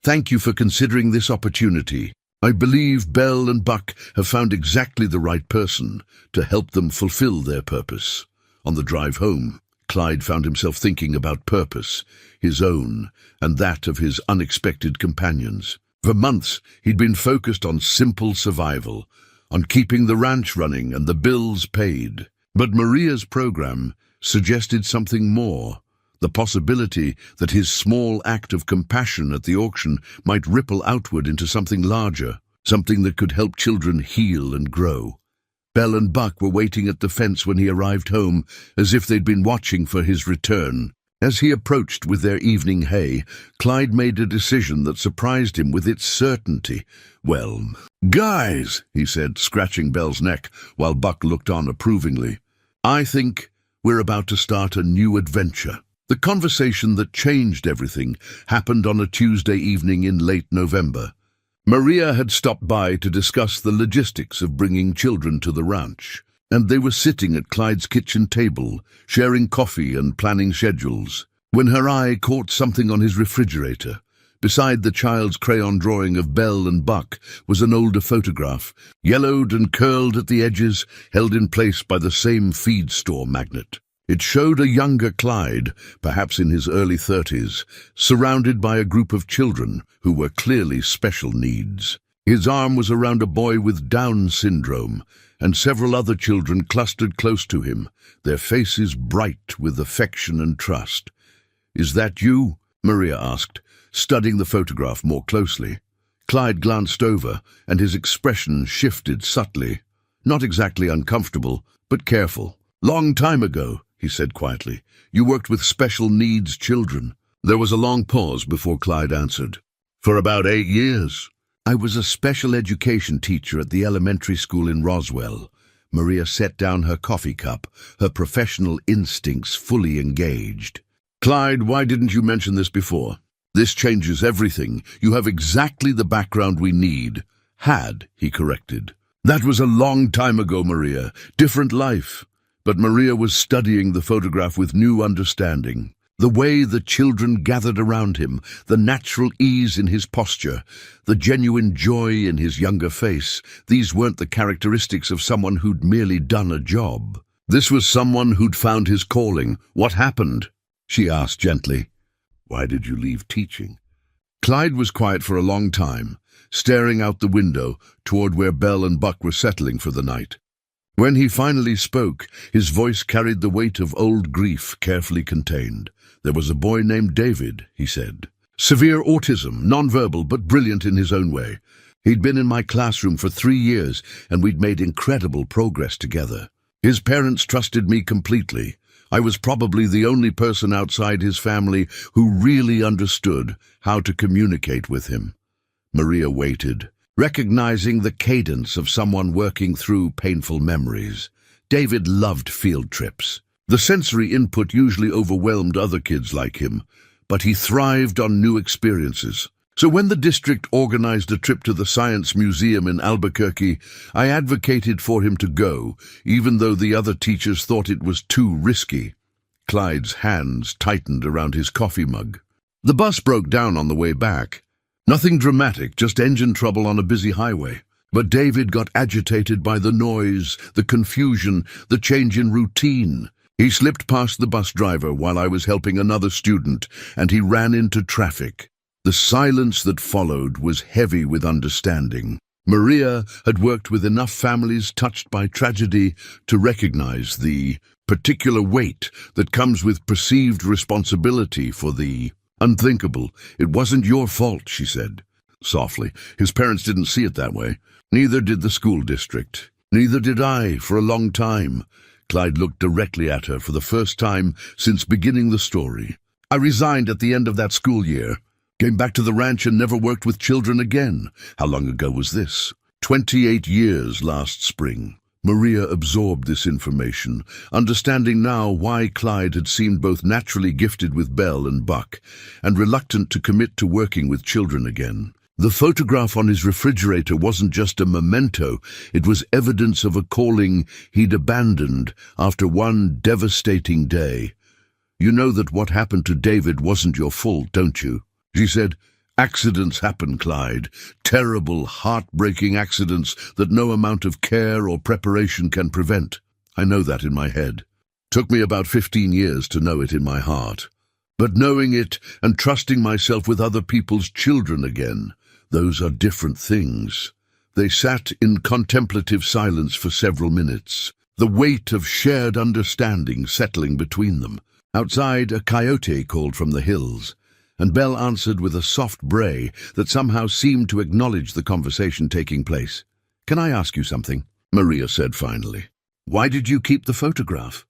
thank you for considering this opportunity. I believe Belle and Buck have found exactly the right person to help them fulfill their purpose." On the drive home, Clyde found himself thinking about purpose, his own, and that of his unexpected companions. For months, he'd been focused on simple survival, on keeping the ranch running and the bills paid. But Maria's program suggested something more, the possibility that his small act of compassion at the auction might ripple outward into something larger, something that could help children heal and grow. Belle and Buck were waiting at the fence when he arrived home, as if they'd been watching for his return. As he approached with their evening hay, Clyde made a decision that surprised him with its certainty. "Well, guys," he said, scratching Belle's neck while Buck looked on approvingly, "I think we're about to start a new adventure." The conversation that changed everything happened on a Tuesday evening in late November. Maria had stopped by to discuss the logistics of bringing children to the ranch, and they were sitting at Clyde's kitchen table, sharing coffee and planning schedules, when her eye caught something on his refrigerator. Beside the child's crayon drawing of Belle and Buck was an older photograph, yellowed and curled at the edges, held in place by the same feed store magnet. It showed a younger Clyde, perhaps in his early 30s, surrounded by a group of children who were clearly special needs. His arm was around a boy with Down syndrome, and several other children clustered close to him, their faces bright with affection and trust. "Is that you?" Maria asked, studying the photograph more closely. Clyde glanced over, and his expression shifted subtly. Not exactly uncomfortable, but careful. "Long time ago," he said quietly. "You worked with special needs children." There was a long pause before Clyde answered. "For about 8 years. I was a special education teacher at the elementary school in Roswell." Maria set down her coffee cup, her professional instincts fully engaged. "Clyde, why didn't you mention this before? This changes everything. You have exactly the background we need." "Had," he corrected. "That was a long time ago, Maria. Different life." But Maria was studying the photograph with new understanding. The way the children gathered around him, the natural ease in his posture, the genuine joy in his younger face, these weren't the characteristics of someone who'd merely done a job. This was someone who'd found his calling. "What happened?" she asked gently. "Why did you leave teaching?" Clyde was quiet for a long time, staring out the window toward where Belle and Buck were settling for the night. When he finally spoke, his voice carried the weight of old grief carefully contained. "There was a boy named David," he said. "Severe autism, nonverbal but brilliant in his own way. He'd been in my classroom for 3 years, and we'd made incredible progress together. His parents trusted me completely. I was probably the only person outside his family who really understood how to communicate with him." Maria waited, recognizing the cadence of someone working through painful memories. David loved field trips. The sensory input usually overwhelmed other kids like him, but he thrived on new experiences. So when the district organized a trip to the Science Museum in Albuquerque, I advocated for him to go, even though the other teachers thought it was too risky. Clyde's hands tightened around his coffee mug. "The bus broke down on the way back. Nothing dramatic, just engine trouble on a busy highway. But David got agitated by the noise, the confusion, the change in routine. He slipped past the bus driver while I was helping another student, and he ran into traffic. The silence that followed was heavy with understanding. Maria had worked with enough families touched by tragedy to recognize the particular weight that comes with perceived responsibility for the unthinkable. "It wasn't your fault," she said softly. His parents didn't see it that way. Neither did the school district. Neither did I, for a long time. Clyde looked directly at her for the first time since beginning the story. "I resigned at the end of that school year. Came back to the ranch and never worked with children again." How long ago was this? 28 years last spring. Maria absorbed this information, understanding now why Clyde had seemed both naturally gifted with Belle and Buck, and reluctant to commit to working with children again. The photograph on his refrigerator wasn't just a memento, it was evidence of a calling he'd abandoned after one devastating day. "You know that what happened to David wasn't your fault, don't you?" She said. "Accidents happen, Clyde. Terrible, heartbreaking accidents that no amount of care or preparation can prevent. I know that in my head. Took me about 15 years to know it in my heart. But knowing it and trusting myself with other people's children again, those are different things." They sat in contemplative silence for several minutes, the weight of shared understanding settling between them. Outside, a coyote called from the hills, and Belle answered with a soft bray that somehow seemed to acknowledge the conversation taking place. "Can I ask you something?" Maria said finally. "Why did you keep the photograph?"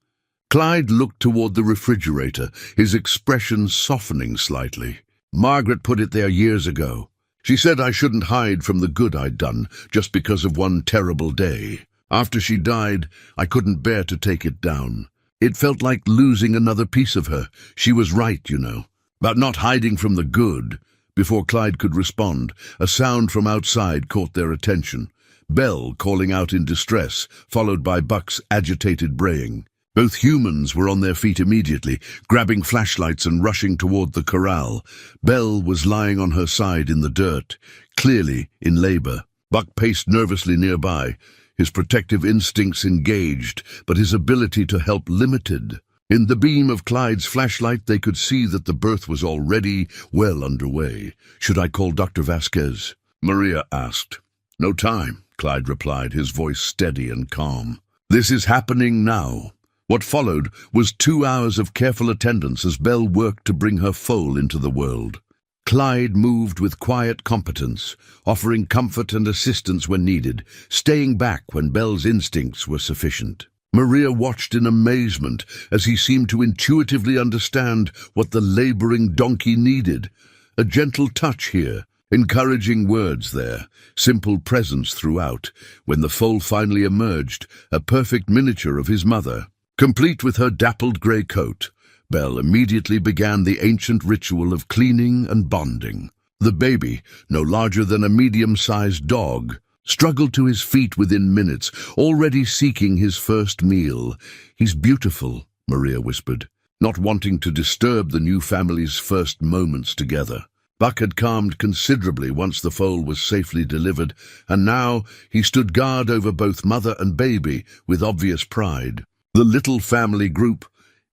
Clyde looked toward the refrigerator, his expression softening slightly. "Margaret put it there years ago. She said I shouldn't hide from the good I'd done just because of one terrible day. After she died, I couldn't bear to take it down. It felt like losing another piece of her. She was right, you know, about not hiding from the good." Before Clyde could respond, a sound from outside caught their attention. Belle calling out in distress, followed by Buck's agitated braying. Both humans were on their feet immediately, grabbing flashlights and rushing toward the corral. Belle was lying on her side in the dirt, clearly in labor. Buck paced nervously nearby, his protective instincts engaged, but his ability to help limited. In the beam of Clyde's flashlight, they could see that the birth was already well underway. "Should I call Dr. Vasquez?" Maria asked. "No time," Clyde replied, his voice steady and calm. "This is happening now." What followed was 2 hours of careful attendance as Belle worked to bring her foal into the world. Clyde moved with quiet competence, offering comfort and assistance when needed, staying back when Belle's instincts were sufficient. Maria watched in amazement as he seemed to intuitively understand what the laboring donkey needed. A gentle touch here, encouraging words there, simple presence throughout. When the foal finally emerged, a perfect miniature of his mother, complete with her dappled grey coat, Belle immediately began the ancient ritual of cleaning and bonding. The baby, no larger than a medium-sized dog, struggled to his feet within minutes, already seeking his first meal. "He's beautiful," Maria whispered, not wanting to disturb the new family's first moments together. Buck had calmed considerably once the foal was safely delivered, and now he stood guard over both mother and baby with obvious pride. The little family group,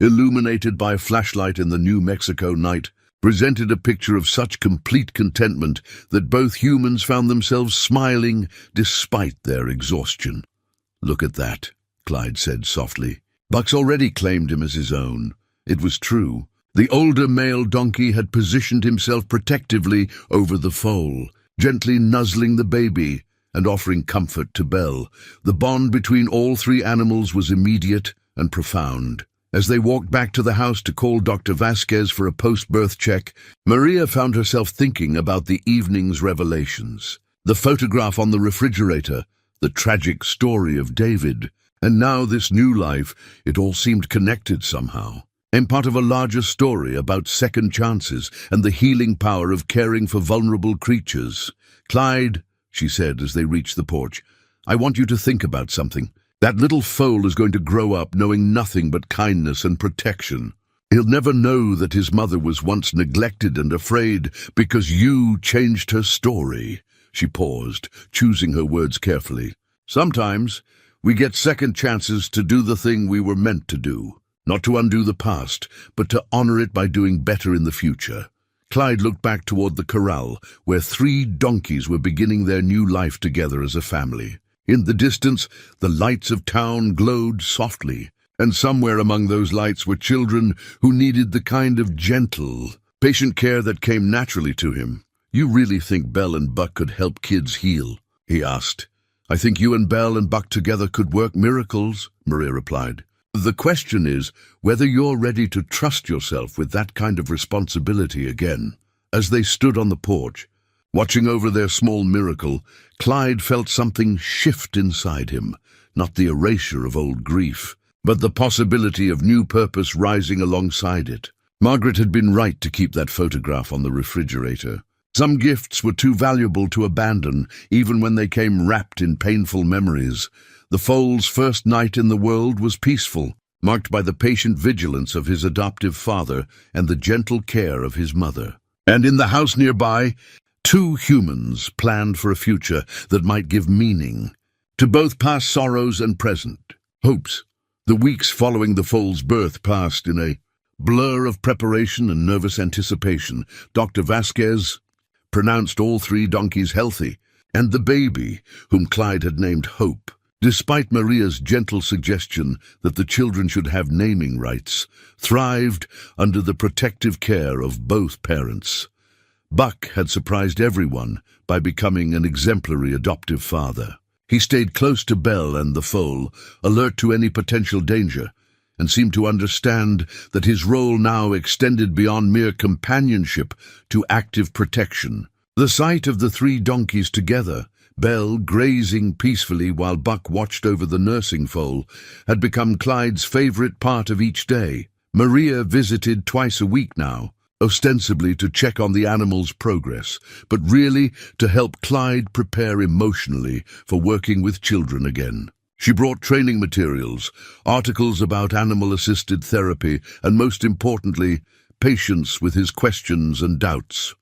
illuminated by a flashlight in the New Mexico night, presented a picture of such complete contentment that both humans found themselves smiling despite their exhaustion. "Look at that," Clyde said softly. Buck's already claimed him as his own. It was true. The older male donkey had positioned himself protectively over the foal, gently nuzzling the baby and offering comfort to Belle. The bond between all three animals was immediate and profound. As they walked back to the house to call Dr. Vasquez for a post-birth check, Maria found herself thinking about the evening's revelations. The photograph on the refrigerator, the tragic story of David, and now this new life. It all seemed connected somehow, and part of a larger story about second chances and the healing power of caring for vulnerable creatures. "Clyde," she said as they reached the porch, "I want you to think about something. That little foal is going to grow up knowing nothing but kindness and protection. He'll never know that his mother was once neglected and afraid because you changed her story." She paused, choosing her words carefully. "Sometimes we get second chances to do the thing we were meant to do, not to undo the past, but to honor it by doing better in the future." Clyde looked back toward the corral, where 3 donkeys were beginning their new life together as a family. In the distance, the lights of town glowed softly, and somewhere among those lights were children who needed the kind of gentle, patient care that came naturally to him. "You really think Belle and Buck could help kids heal?" he asked. "I think you and Belle and Buck together could work miracles," Maria replied. "The question is whether you're ready to trust yourself with that kind of responsibility again." As they stood on the porch, watching over their small miracle, Clyde felt something shift inside him, not the erasure of old grief, but the possibility of new purpose rising alongside it. Margaret had been right to keep that photograph on the refrigerator. Some gifts were too valuable to abandon, even when they came wrapped in painful memories. The foal's first night in the world was peaceful, marked by the patient vigilance of his adoptive father and the gentle care of his mother. And in the house nearby, 2 humans planned for a future that might give meaning to both past sorrows and present hopes. The weeks following the foal's birth passed in a blur of preparation and nervous anticipation. Dr. Vasquez pronounced all 3 donkeys healthy, and the baby, whom Clyde had named Hope, despite Maria's gentle suggestion that the children should have naming rights, thrived under the protective care of both parents. Buck had surprised everyone by becoming an exemplary adoptive father. He stayed close to Belle and the foal, alert to any potential danger, and seemed to understand that his role now extended beyond mere companionship to active protection. The sight of the 3 donkeys together, Belle grazing peacefully while Buck watched over the nursing foal, had become Clyde's favorite part of each day. Maria visited twice a week now, ostensibly to check on the animal's progress, but really to help Clyde prepare emotionally for working with children again. She brought training materials, articles about animal-assisted therapy, and most importantly, patience with his questions and doubts.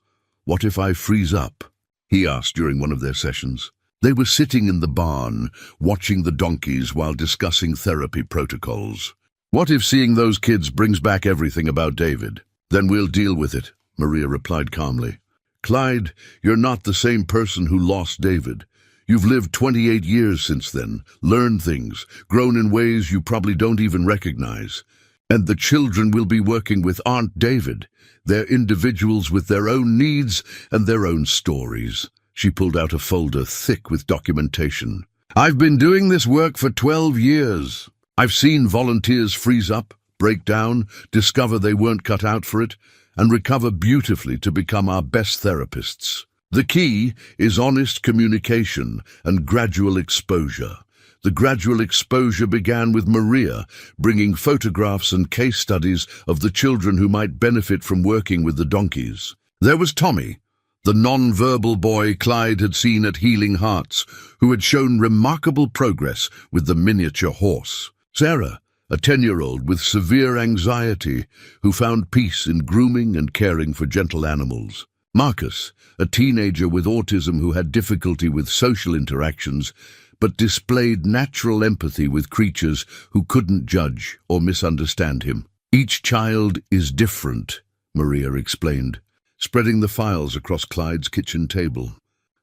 "What if I freeze up?" he asked during one of their sessions. They were sitting in the barn, watching the donkeys while discussing therapy protocols. "What if seeing those kids brings back everything about David? Then we'll deal with it," Maria replied calmly. "Clyde, you're not the same person who lost David. You've lived 28 years since then, learned things, grown in ways you probably don't even recognize. And the children we'll be working with aren't David. They're individuals with their own needs and their own stories." She pulled out a folder thick with documentation. "I've been doing this work for 12 years. I've seen volunteers freeze up, break down, discover they weren't cut out for it, and recover beautifully to become our best therapists. The key is honest communication and gradual exposure. The gradual exposure began with Maria, bringing photographs and case studies of the children who might benefit from working with the donkeys. There was Tommy, the non-verbal boy Clyde had seen at Healing Hearts, who had shown remarkable progress with the miniature horse. Sarah, a 10-year-old with severe anxiety, who found peace in grooming and caring for gentle animals. Marcus, a teenager with autism who had difficulty with social interactions, but displayed natural empathy with creatures who couldn't judge or misunderstand him. "Each child is different," Maria explained, spreading the files across Clyde's kitchen table.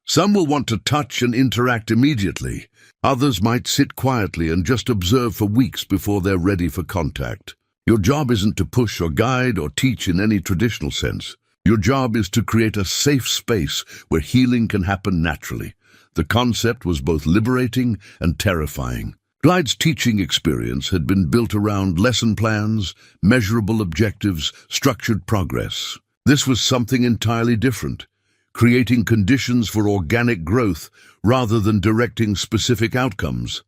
"Some will want to touch and interact immediately. Others might sit quietly and just observe for weeks before they're ready for contact. Your job isn't to push or guide or teach in any traditional sense. Your job is to create a safe space where healing can happen naturally." The concept was both liberating and terrifying. Clyde's teaching experience had been built around lesson plans, measurable objectives, structured progress. This was something entirely different, creating conditions for organic growth rather than directing specific outcomes.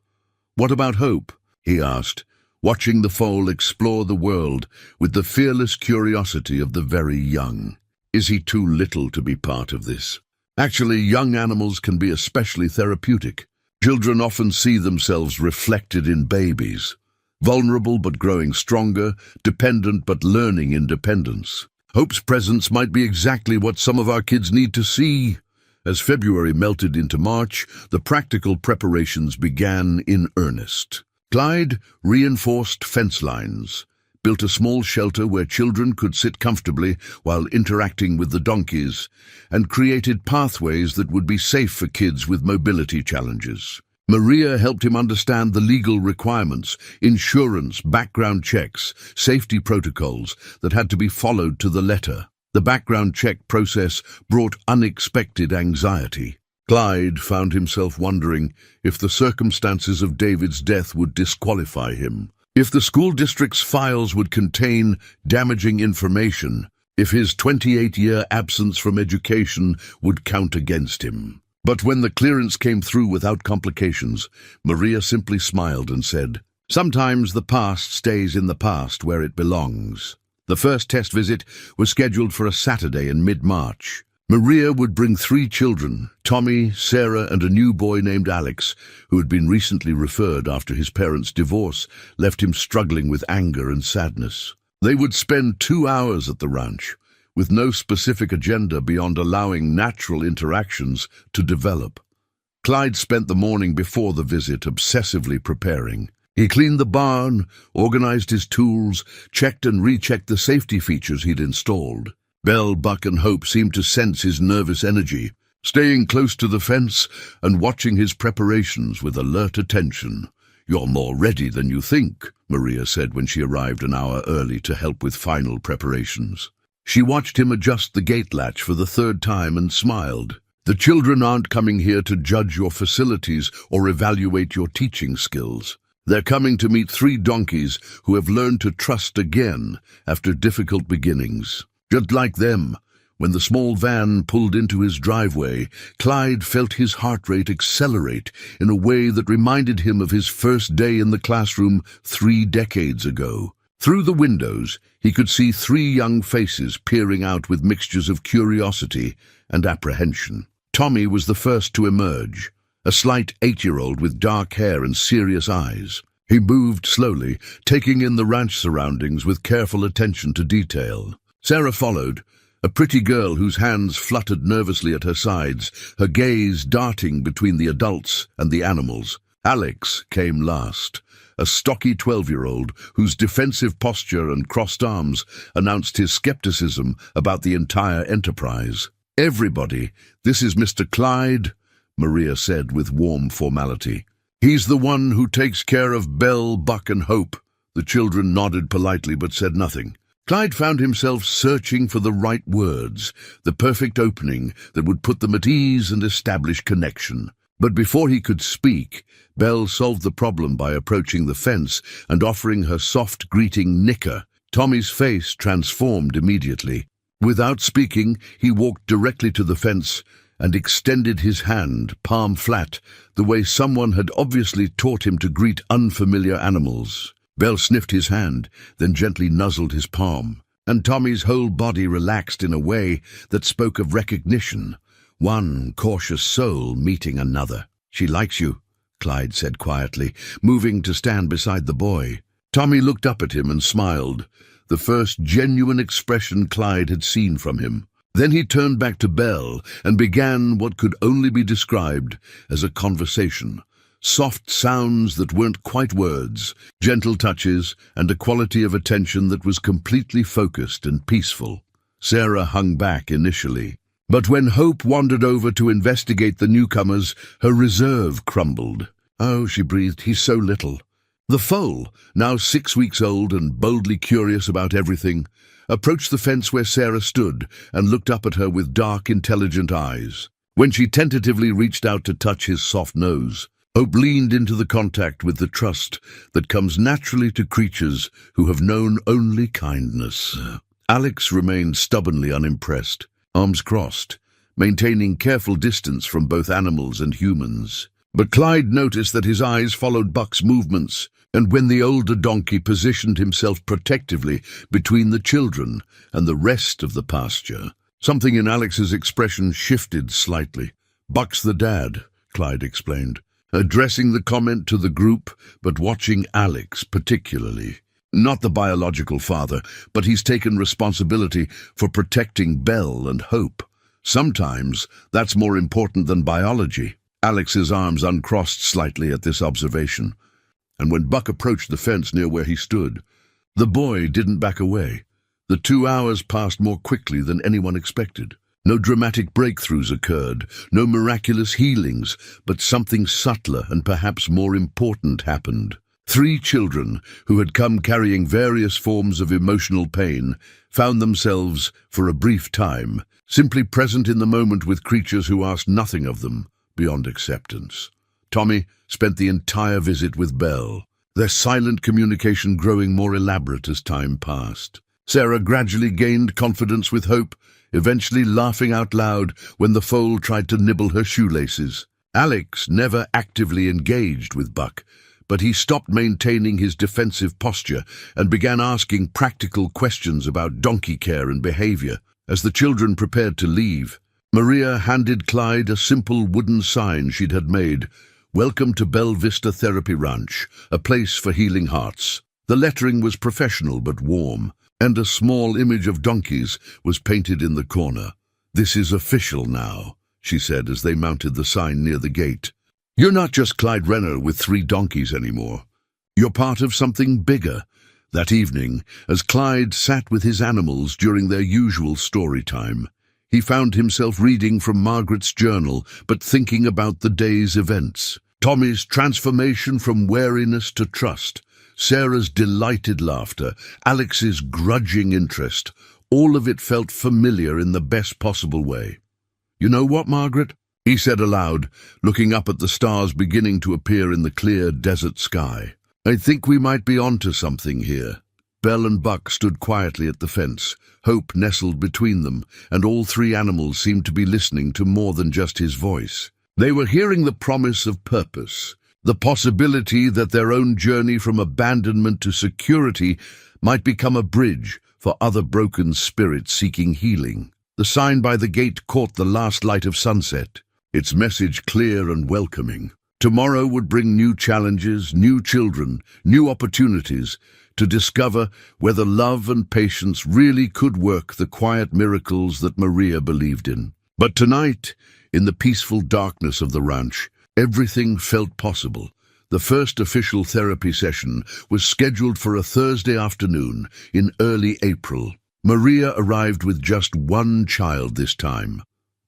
"What about Hope?" he asked, watching the foal explore the world with the fearless curiosity of the very young. "Is he too little to be part of this?" Actually, young animals can be especially therapeutic. Children often see themselves reflected in babies, vulnerable but growing stronger, dependent but learning independence. Hope's presence might be exactly what some of our kids need to see. As February melted into March, the practical preparations began in earnest. Clyde reinforced fence lines, built a small shelter where children could sit comfortably while interacting with the donkeys, and created pathways that would be safe for kids with mobility challenges. Maria helped him understand the legal requirements, insurance, background checks, safety protocols that had to be followed to the letter. The background check process brought unexpected anxiety. Clyde found himself wondering if the circumstances of David's death would disqualify him, if the school district's files would contain damaging information, if his 28-year absence from education would count against him. But when the clearance came through without complications, Maria simply smiled and said, "Sometimes the past stays in the past where it belongs." The first test visit was scheduled for a Saturday in mid-March. Maria would bring 3 children, Tommy, Sarah, and a new boy named Alex, who had been recently referred after his parents' divorce left him struggling with anger and sadness. They would spend 2 hours at the ranch, with no specific agenda beyond allowing natural interactions to develop. Clyde spent the morning before the visit obsessively preparing. He cleaned the barn, organized his tools, checked and rechecked the safety features he'd installed. Belle, Buck, and Hope seemed to sense his nervous energy, staying close to the fence and watching his preparations with alert attention. "You're more ready than you think," Maria said when she arrived an hour early to help with final preparations. She watched him adjust the gate latch for the 3rd time and smiled. "The children aren't coming here to judge your facilities or evaluate your teaching skills. They're coming to meet 3 donkeys who have learned to trust again after difficult beginnings." Just like them, when the small van pulled into his driveway, Clyde felt his heart rate accelerate in a way that reminded him of his first day in the classroom 3 decades ago. Through the windows, he could see 3 young faces peering out with mixtures of curiosity and apprehension. Tommy was the first to emerge, a slight 8-year-old with dark hair and serious eyes. He moved slowly, taking in the ranch surroundings with careful attention to detail. Sarah followed, a pretty girl whose hands fluttered nervously at her sides, her gaze darting between the adults and the animals. Alex came last, a stocky 12-year-old whose defensive posture and crossed arms announced his skepticism about the entire enterprise. "Everybody, this is Mr. Clyde," Maria said with warm formality. "He's the one who takes care of Belle, Buck, and Hope." The children nodded politely but said nothing. Clyde found himself searching for the right words, the perfect opening that would put them at ease and establish connection. But before he could speak, Belle solved the problem by approaching the fence and offering her soft greeting nicker. Tommy's face transformed immediately. Without speaking, he walked directly to the fence and extended his hand, palm flat, the way someone had obviously taught him to greet unfamiliar animals. Belle sniffed his hand, then gently nuzzled his palm, and Tommy's whole body relaxed in a way that spoke of recognition, one cautious soul meeting another. "She likes you," Clyde said quietly, moving to stand beside the boy. Tommy looked up at him and smiled, the first genuine expression Clyde had seen from him. Then he turned back to Belle and began what could only be described as a conversation. Soft sounds that weren't quite words, gentle touches, and a quality of attention that was completely focused and peaceful. Sarah hung back initially, but when Hope wandered over to investigate the newcomers, her reserve crumbled. "Oh," she breathed, "he's so little." The foal, now 6 weeks old and boldly curious about everything, approached the fence where Sarah stood and looked up at her with dark, intelligent eyes. When she tentatively reached out to touch his soft nose, Hope leaned into the contact with the trust that comes naturally to creatures who have known only kindness. Alex remained stubbornly unimpressed, arms crossed, maintaining careful distance from both animals and humans. But Clyde noticed that his eyes followed Buck's movements, and when the older donkey positioned himself protectively between the children and the rest of the pasture, something in Alex's expression shifted slightly. "Buck's the dad," Clyde explained, addressing the comment to the group, but watching Alex particularly. "Not the biological father, but he's taken responsibility for protecting Belle and Hope. Sometimes that's more important than biology." Alex's arms uncrossed slightly at this observation, and when Buck approached the fence near where he stood, The boy didn't back away. The 2 hours passed more quickly than anyone expected. No dramatic breakthroughs occurred, no miraculous healings, but something subtler and perhaps more important happened. 3 children, who had come carrying various forms of emotional pain, found themselves, for a brief time, simply present in the moment with creatures who asked nothing of them beyond acceptance. Tommy spent the entire visit with Belle, their silent communication growing more elaborate as time passed. Sarah gradually gained confidence with Hope, eventually laughing out loud when the foal tried to nibble her shoelaces. Alex never actively engaged with Buck, but he stopped maintaining his defensive posture and began asking practical questions about donkey care and behavior. As the children prepared to leave, Maria handed Clyde a simple wooden sign she'd had made: "Welcome to Belle Vista Therapy Ranch, a place for healing hearts." The lettering was professional but warm, and a small image of donkeys was painted in the corner. "This is official now," she said as they mounted the sign near the gate. "You're not just Clyde Renner with 3 donkeys anymore. You're part of something bigger." That evening, as Clyde sat with his animals during their usual story time, he found himself reading from Margaret's journal but thinking about the day's events. Tommy's transformation from wariness to trust, Sarah's delighted laughter, Alex's grudging interest, all of it felt familiar in the best possible way. "You know what, Margaret?" he said aloud, looking up at the stars beginning to appear in the clear desert sky. "I think we might be onto something here." Belle and Buck stood quietly at the fence, Hope nestled between them, and all 3 animals seemed to be listening to more than just his voice. They were hearing the promise of purpose, the possibility that their own journey from abandonment to security might become a bridge for other broken spirits seeking healing. The sign by the gate caught the last light of sunset, its message clear and welcoming. Tomorrow would bring new challenges, new children, new opportunities to discover whether love and patience really could work the quiet miracles that Maria believed in. But tonight, in the peaceful darkness of the ranch, everything felt possible. The first official therapy session was scheduled for a Thursday afternoon in early April. Maria arrived with just 1 child this time,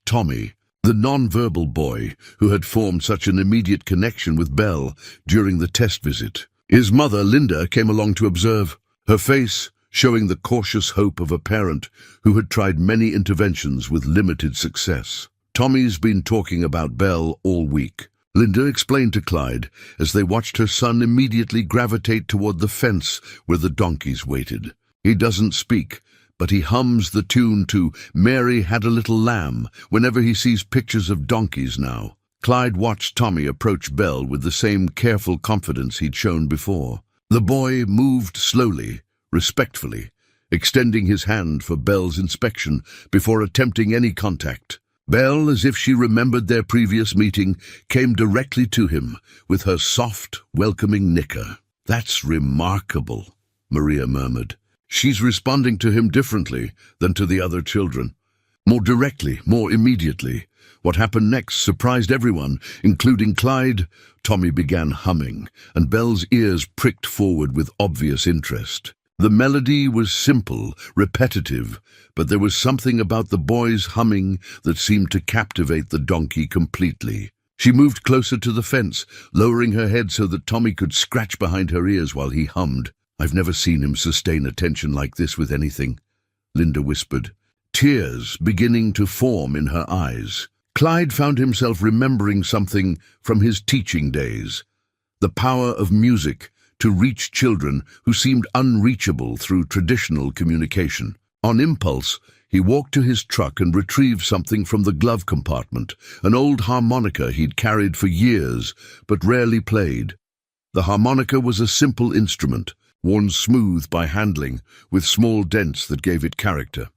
Tommy, the non-verbal boy who had formed such an immediate connection with Belle during the test visit. His mother, Linda, came along to observe, her face showing the cautious hope of a parent who had tried many interventions with limited success. "Tommy's been talking about Belle all week," Linda explained to Clyde as they watched her son immediately gravitate toward the fence where the donkeys waited. "He doesn't speak, but he hums the tune to 'Mary Had a Little Lamb' whenever he sees pictures of donkeys now." Clyde watched Tommy approach Belle with the same careful confidence he'd shown before. The boy moved slowly, respectfully, extending his hand for Belle's inspection before attempting any contact. Belle, as if she remembered their previous meeting, came directly to him with her soft, welcoming nicker. "That's remarkable," Maria murmured. "She's responding to him differently than to the other children. More directly, more immediately." What happened next surprised everyone, including Clyde. Tommy began humming, and Belle's ears pricked forward with obvious interest. The melody was simple, repetitive, but there was something about the boy's humming that seemed to captivate the donkey completely. She moved closer to the fence, lowering her head so that Tommy could scratch behind her ears while he hummed. "I've never seen him sustain attention like this with anything," Linda whispered, tears beginning to form in her eyes. Clyde found himself remembering something from his teaching days, the power of music to reach children who seemed unreachable through traditional communication. On impulse, he walked to his truck and retrieved something from the glove compartment, an old harmonica he'd carried for years but rarely played. The harmonica was a simple instrument, worn smooth by handling, with small dents that gave it character.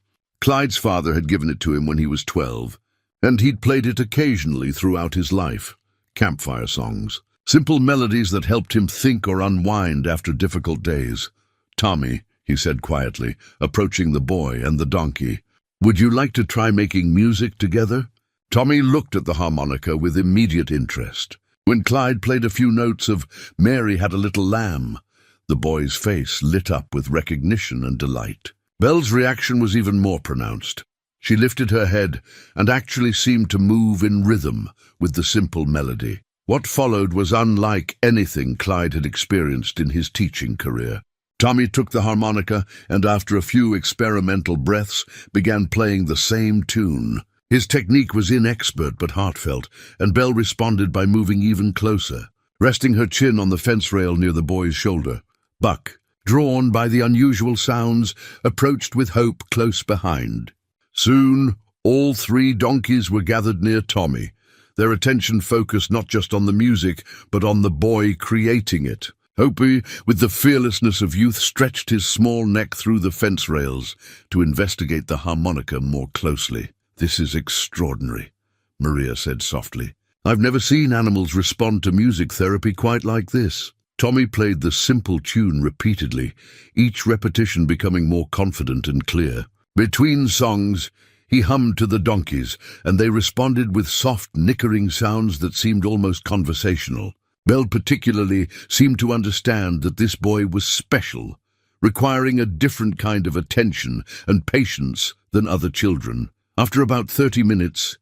Clyde's father had given it to him when he was 12, and he'd played it occasionally throughout his life. Campfire songs, simple melodies that helped him think or unwind after difficult days. "Tommy," he said quietly, approaching the boy and the donkey, "would you like to try making music together?" Tommy looked at the harmonica with immediate interest. When Clyde played a few notes of "Mary Had a Little Lamb," The boy's face lit up with recognition and delight. Belle's reaction was even more pronounced. She lifted her head and actually seemed to move in rhythm with the simple melody. What followed was unlike anything Clyde had experienced in his teaching career. Tommy took the harmonica and, after a few experimental breaths, began playing the same tune. His technique was inexpert but heartfelt, and Belle responded by moving even closer, resting her chin on the fence rail near the boy's shoulder. Buck, drawn by the unusual sounds, approached with Hope close behind. Soon, all 3 donkeys were gathered near Tommy, their attention focused not just on the music, but on the boy creating it. Hopi, with the fearlessness of youth, stretched his small neck through the fence rails to investigate the harmonica more closely. "This is extraordinary," Maria said softly. "I've never seen animals respond to music therapy quite like this." Tommy played the simple tune repeatedly, each repetition becoming more confident and clear. Between songs, he hummed to the donkeys, and they responded with soft, nickering sounds that seemed almost conversational. Belle particularly seemed to understand that this boy was special, requiring a different kind of attention and patience than other children. After about 30 minutes,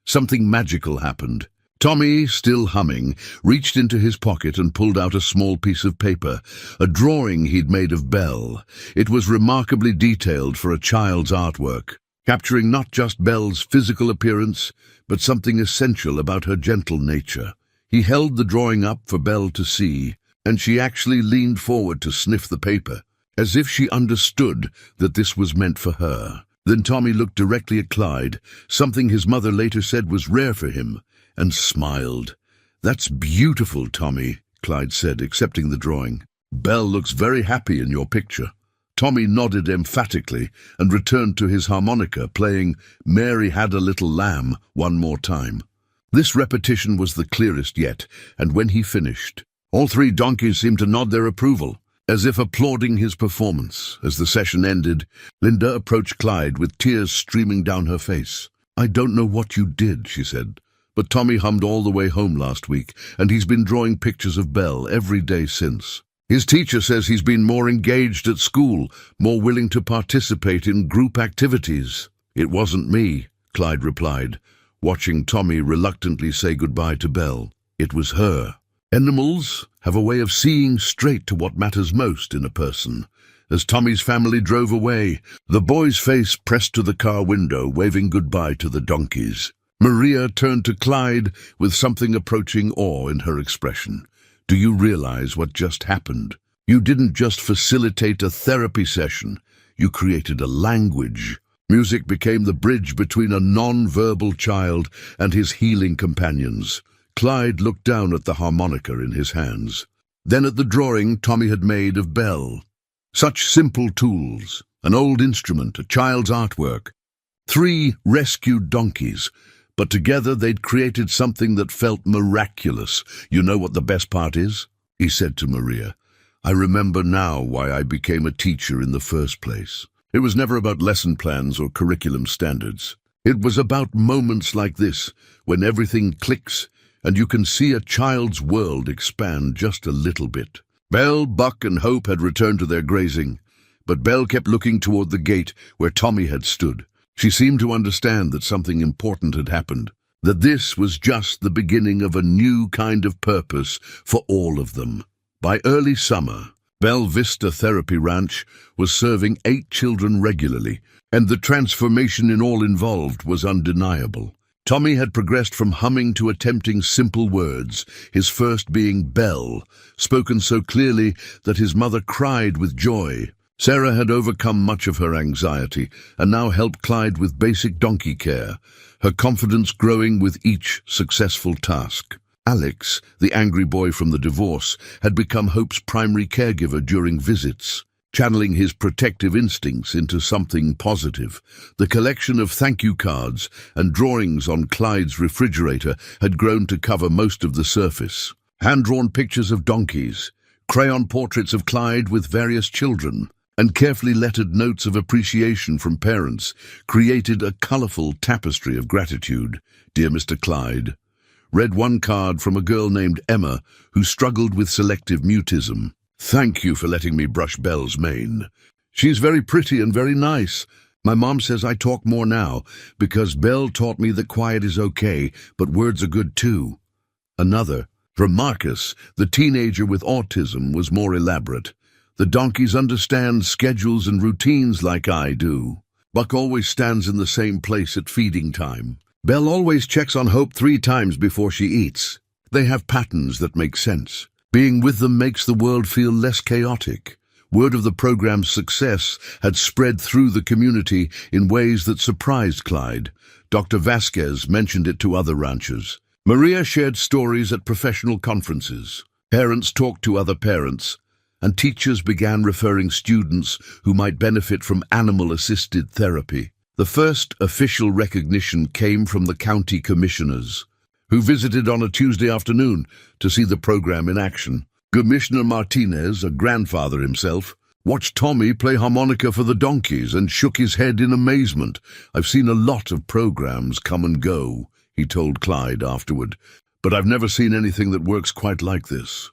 something magical happened. Tommy, still humming, reached into his pocket and pulled out a small piece of paper, a drawing he'd made of Belle. It was remarkably detailed for a child's artwork, capturing not just Belle's physical appearance, but something essential about her gentle nature. He held the drawing up for Belle to see, and she actually leaned forward to sniff the paper, as if she understood that this was meant for her. Then Tommy looked directly at Clyde, something his mother later said was rare for him, and smiled. "That's beautiful, Tommy," Clyde said, accepting the drawing. "Belle looks very happy in your picture." Tommy nodded emphatically and returned to his harmonica, playing "Mary Had a Little Lamb" one more time. This repetition was the clearest yet, and when he finished, all 3 donkeys seemed to nod their approval, as if applauding his performance. As the session ended, Linda approached Clyde with tears streaming down her face. "I don't know what you did," she said, "but Tommy hummed all the way home last week, and he's been drawing pictures of Belle every day since. His teacher says he's been more engaged at school, more willing to participate in group activities." "It wasn't me," Clyde replied, watching Tommy reluctantly say goodbye to Belle. "It was her." Animals have a way of seeing straight to what matters most in a person. As Tommy's family drove away, the boy's face pressed to the car window, waving goodbye to the donkeys. Maria turned to Clyde with something approaching awe in her expression. "Do you realize what just happened? You didn't just facilitate a therapy session, you created a language." Music became the bridge between a non-verbal child and his healing companions. Clyde looked down at the harmonica in his hands, then at the drawing Tommy had made of Belle. Such simple tools, an old instrument, a child's artwork. 3 rescued donkeys, but together they'd created something that felt miraculous. "You know what the best part is?" he said to Maria. "I remember now why I became a teacher in the first place. It was never about lesson plans or curriculum standards. It was about moments like this, when everything clicks and you can see a child's world expand just a little bit." Belle, Buck, and Hope had returned to their grazing, but Belle kept looking toward the gate where Tommy had stood. She seemed to understand that something important had happened, that this was just the beginning of a new kind of purpose for all of them. By early summer, Belle Vista Therapy Ranch was serving 8 children regularly, and the transformation in all involved was undeniable. Tommy had progressed from humming to attempting simple words, his first being Belle, spoken so clearly that his mother cried with joy. Sarah had overcome much of her anxiety and now helped Clyde with basic donkey care, her confidence growing with each successful task. Alex, the angry boy from the divorce, had become Hope's primary caregiver during visits, channeling his protective instincts into something positive. The collection of thank you cards and drawings on Clyde's refrigerator had grown to cover most of the surface. Hand-drawn pictures of donkeys, crayon portraits of Clyde with various children, and carefully lettered notes of appreciation from parents created a colorful tapestry of gratitude. "Dear Mr. Clyde," read one card from a girl named Emma who struggled with selective mutism. Thank you for letting me brush Belle's mane. She's very pretty and very nice. My mom says I talk more now because Belle taught me that quiet is okay, but words are good too. Another, from Marcus, the teenager with autism, was more elaborate. The donkeys understand schedules and routines like I do. Buck always stands in the same place at feeding time. Belle always checks on Hope 3 times before she eats. They have patterns that make sense. Being with them makes the world feel less chaotic. Word of the program's success had spread through the community in ways that surprised Clyde. Dr. Vasquez mentioned it to other ranchers. Maria shared stories at professional conferences. Parents talked to other parents, and teachers began referring students who might benefit from animal-assisted therapy. The first official recognition came from the county commissioners, who visited on a Tuesday afternoon to see the program in action. Commissioner Martinez, a grandfather himself, watched Tommy play harmonica for the donkeys and shook his head in amazement. "I've seen a lot of programs come and go," he told Clyde afterward, "but I've never seen anything that works quite like this."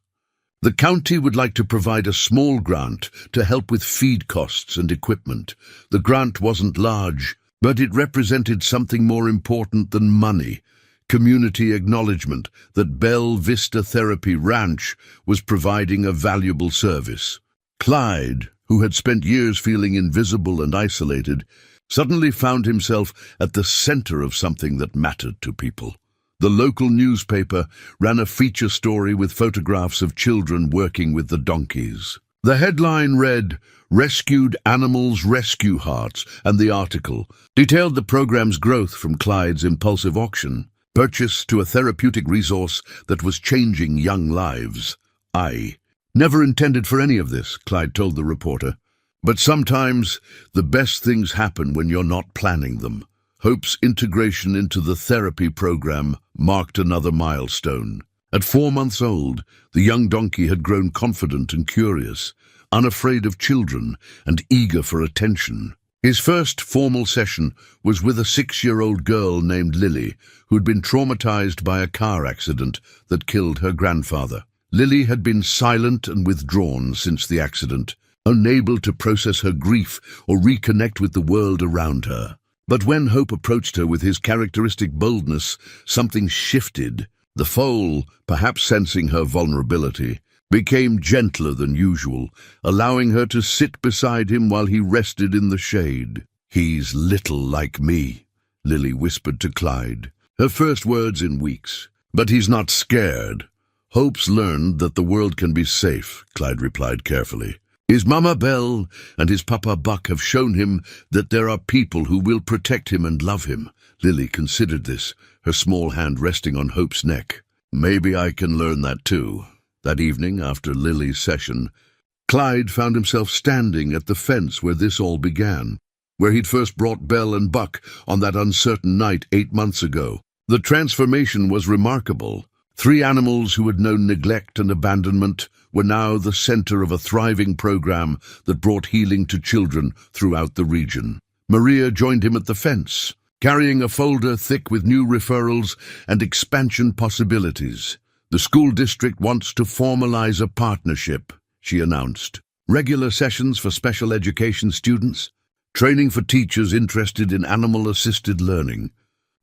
The county would like to provide a small grant to help with feed costs and equipment. The grant wasn't large, but it represented something more important than money: community acknowledgement that Belle Vista Therapy Ranch was providing a valuable service. Clyde, who had spent years feeling invisible and isolated, suddenly found himself at the center of something that mattered to people. The local newspaper ran a feature story with photographs of children working with the donkeys. The headline read, "Rescued Animals Rescue Hearts," and the article detailed the program's growth from Clyde's impulsive auction purchase to a therapeutic resource that was changing young lives. "I never intended for any of this," Clyde told the reporter. "But sometimes the best things happen when you're not planning them." Hope's integration into the therapy program marked another milestone. At 4 months old, the young donkey had grown confident and curious, unafraid of children and eager for attention. His first formal session was with a 6-year-old girl named Lily, who'd been traumatized by a car accident that killed her grandfather. Lily had been silent and withdrawn since the accident, unable to process her grief or reconnect with the world around her. But when Hope approached her with his characteristic boldness, something shifted. The foal, perhaps sensing her vulnerability, became gentler than usual, allowing her to sit beside him while he rested in the shade. "He's little like me," Lily whispered to Clyde, her first words in weeks. "But he's not scared." "Hope's learned that the world can be safe," Clyde replied carefully. "His Mama Belle and his Papa Buck have shown him that there are people who will protect him and love him." Lily considered this, her small hand resting on Hope's neck. "Maybe I can learn that too." That evening, after Lily's session, Clyde found himself standing at the fence where this all began, where he'd first brought Belle and Buck on that uncertain night 8 months ago. The transformation was remarkable. 3 animals who had known neglect and abandonment were now the center of a thriving program that brought healing to children throughout the region. Maria joined him at the fence, carrying a folder thick with new referrals and expansion possibilities. "The school district wants to formalize a partnership," she announced. "Regular sessions for special education students, training for teachers interested in animal-assisted learning,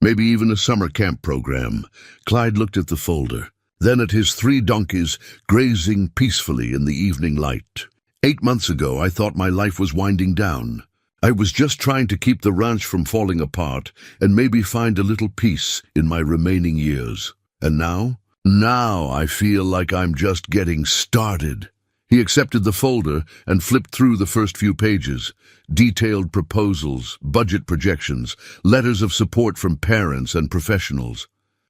maybe even a summer camp program." Clyde looked at the folder, then at his 3 donkeys grazing peacefully in the evening light. 8 months ago, I thought my life was winding down. I was just trying to keep the ranch from falling apart and maybe find a little peace in my remaining years. And now I feel like I'm just getting started." He accepted the folder and flipped through the first few pages. Detailed proposals, budget projections, letters of support from parents and professionals.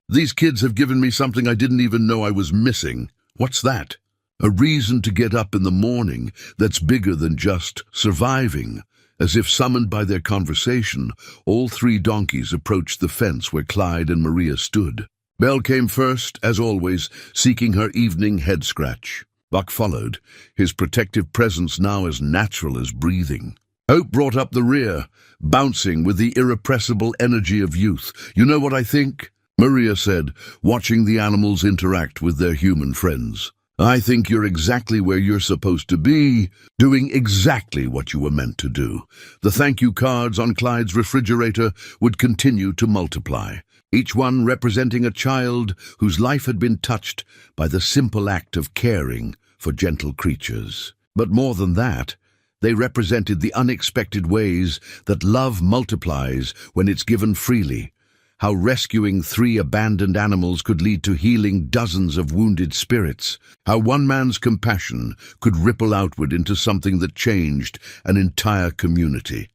"These kids have given me something I didn't even know I was missing." "What's that?" "A reason to get up in the morning that's bigger than just surviving." As if summoned by their conversation, all 3 donkeys approached the fence where Clyde and Maria stood. Belle came first, as always, seeking her evening head scratch. Buck followed, his protective presence now as natural as breathing. Hope brought up the rear, bouncing with the irrepressible energy of youth. "You know what I think?" Maria said, watching the animals interact with their human friends. I think you're exactly where you're supposed to be, doing exactly what you were meant to do. The thank you cards on Clyde's refrigerator would continue to multiply, each one representing a child whose life had been touched by the simple act of caring for gentle creatures. But more than that, they represented the unexpected ways that love multiplies when it's given freely. How rescuing 3 abandoned animals could lead to healing dozens of wounded spirits. How one man's compassion could ripple outward into something that changed an entire community.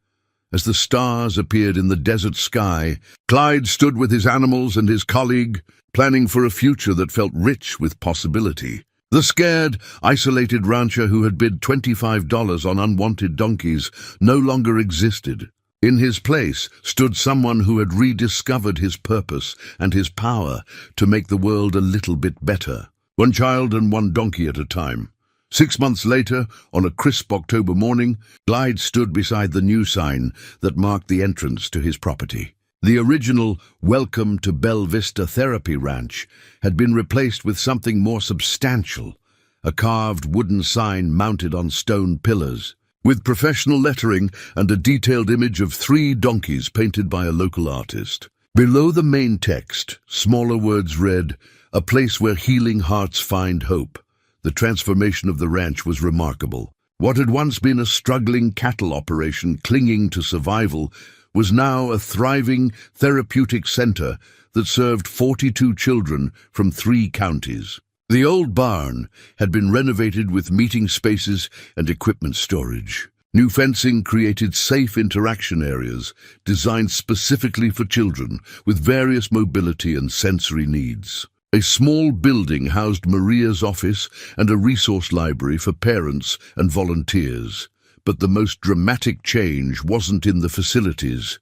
As the stars appeared in the desert sky, Clyde stood with his animals and his colleague, planning for a future that felt rich with possibility. The scared, isolated rancher who had bid $25 on unwanted donkeys no longer existed. In his place stood someone who had rediscovered his purpose and his power to make the world a little bit better. One child and one donkey at a time. 6 months later, on a crisp October morning, Clyde stood beside the new sign that marked the entrance to his property. The original "Welcome to Bella Vista Therapy Ranch" had been replaced with something more substantial, a carved wooden sign mounted on stone pillars, with professional lettering and a detailed image of 3 donkeys painted by a local artist. Below the main text, smaller words read, "A place where healing hearts find hope." The transformation of the ranch was remarkable. What had once been a struggling cattle operation clinging to survival was now a thriving therapeutic center that served 42 children from 3 counties. The old barn had been renovated with meeting spaces and equipment storage. New fencing created safe interaction areas designed specifically for children with various mobility and sensory needs. A small building housed Maria's office and a resource library for parents and volunteers. But the most dramatic change wasn't in the facilities.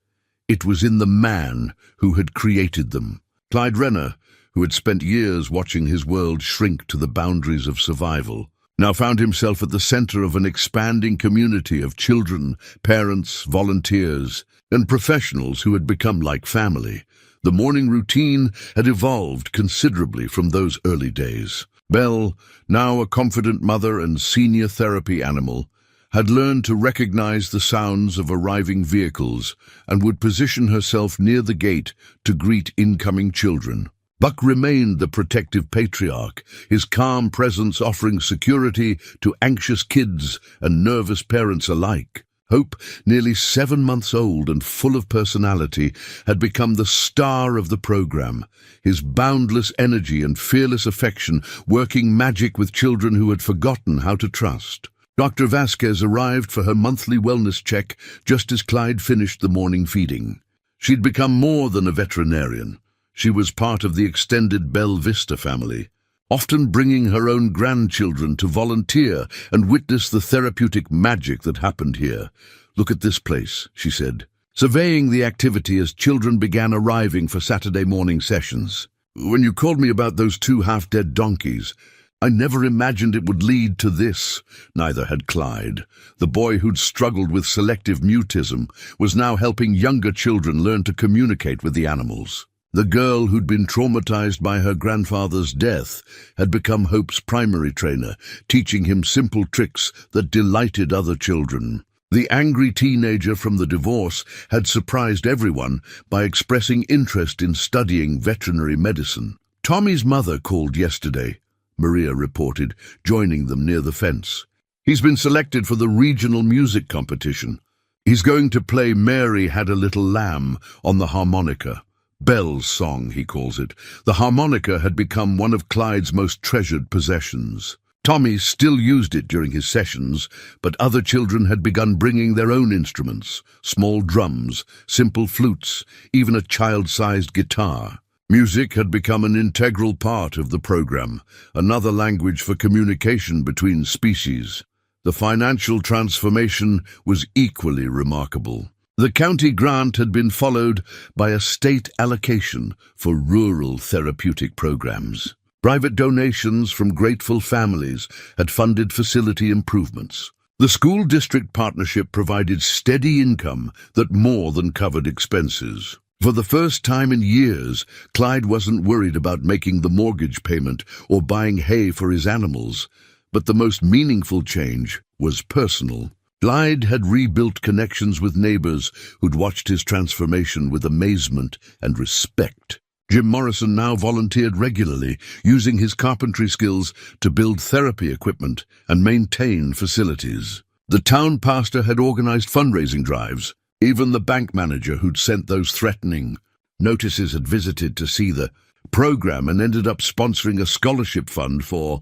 It was in the man who had created them. Clyde Renner, who had spent years watching his world shrink to the boundaries of survival, now found himself at the center of an expanding community of children, parents, volunteers, and professionals who had become like family. The morning routine had evolved considerably from those early days. Belle, now a confident mother and senior therapy animal, had learned to recognize the sounds of arriving vehicles and would position herself near the gate to greet incoming children. Buck remained the protective patriarch, his calm presence offering security to anxious kids and nervous parents alike. Hope, nearly 7 months old and full of personality, had become the star of the program, his boundless energy and fearless affection working magic with children who had forgotten how to trust. Dr. Vasquez arrived for her monthly wellness check just as Clyde finished the morning feeding. She'd become more than a veterinarian. She was part of the extended Bella Vista family, often bringing her own grandchildren to volunteer and witness the therapeutic magic that happened here. "Look at this place," she said, surveying the activity as children began arriving for Saturday morning sessions. "When you called me about those 2 half-dead donkeys, I never imagined it would lead to this." Neither had Clyde. The boy who'd struggled with selective mutism was now helping younger children learn to communicate with the animals. The girl who'd been traumatized by her grandfather's death had become Hope's primary trainer, teaching him simple tricks that delighted other children. The angry teenager from the divorce had surprised everyone by expressing interest in studying veterinary medicine. "Tommy's mother called yesterday," Maria reported, joining them near the fence. "He's been selected for the regional music competition. He's going to play 'Mary Had a Little Lamb' on the harmonica. Belle's song, he calls it. The harmonica had become one of Clyde's most treasured possessions. Tommy still used it during his sessions, but other children had begun bringing their own instruments, small drums, simple flutes, even a child-sized guitar. Music had become an integral part of the program, another language for communication between species. The financial transformation was equally remarkable. The county grant had been followed by a state allocation for rural therapeutic programs. Private donations from grateful families had funded facility improvements. The school district partnership provided steady income that more than covered expenses. For the first time in years, Clyde wasn't worried about making the mortgage payment or buying hay for his animals, but the most meaningful change was personal. Clyde had rebuilt connections with neighbors who'd watched his transformation with amazement and respect. Jim Morrison now volunteered regularly, using his carpentry skills to build therapy equipment and maintain facilities. The town pastor had organized fundraising drives. Even the bank manager who'd sent those threatening notices had visited to see the program and ended up sponsoring a scholarship fund for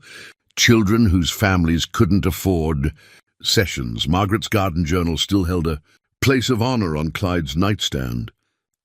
children whose families couldn't afford sessions. Margaret's garden journal still held a place of honor on Clyde's nightstand,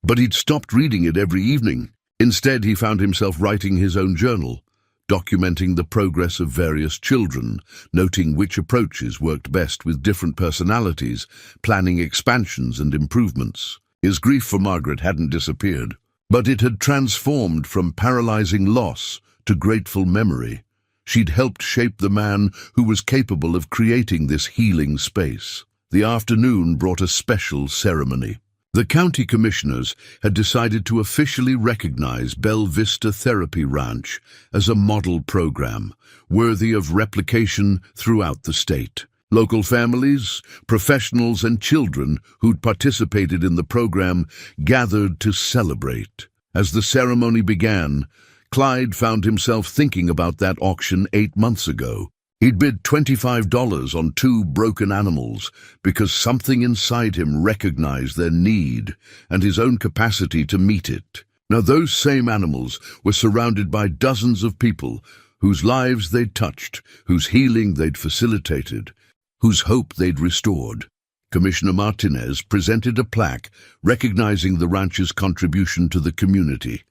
but he'd stopped reading it every evening. Instead, he found himself writing his own journal, documenting the progress of various children, noting which approaches worked best with different personalities, planning expansions and improvements. His grief for Margaret hadn't disappeared, but it had transformed from paralyzing loss to grateful memory. She'd helped shape the man who was capable of creating this healing space. The afternoon brought a special ceremony. The county commissioners had decided to officially recognize Belle Vista Therapy Ranch as a model program, worthy of replication throughout the state. Local families, professionals, and children who'd participated in the program gathered to celebrate. As the ceremony began, Clyde found himself thinking about that auction 8 months ago. He'd bid $25 on 2 broken animals because something inside him recognized their need and his own capacity to meet it. Now those same animals were surrounded by dozens of people whose lives they'd touched, whose healing they'd facilitated, whose hope they'd restored. Commissioner Martinez presented a plaque recognizing the ranch's contribution to the community.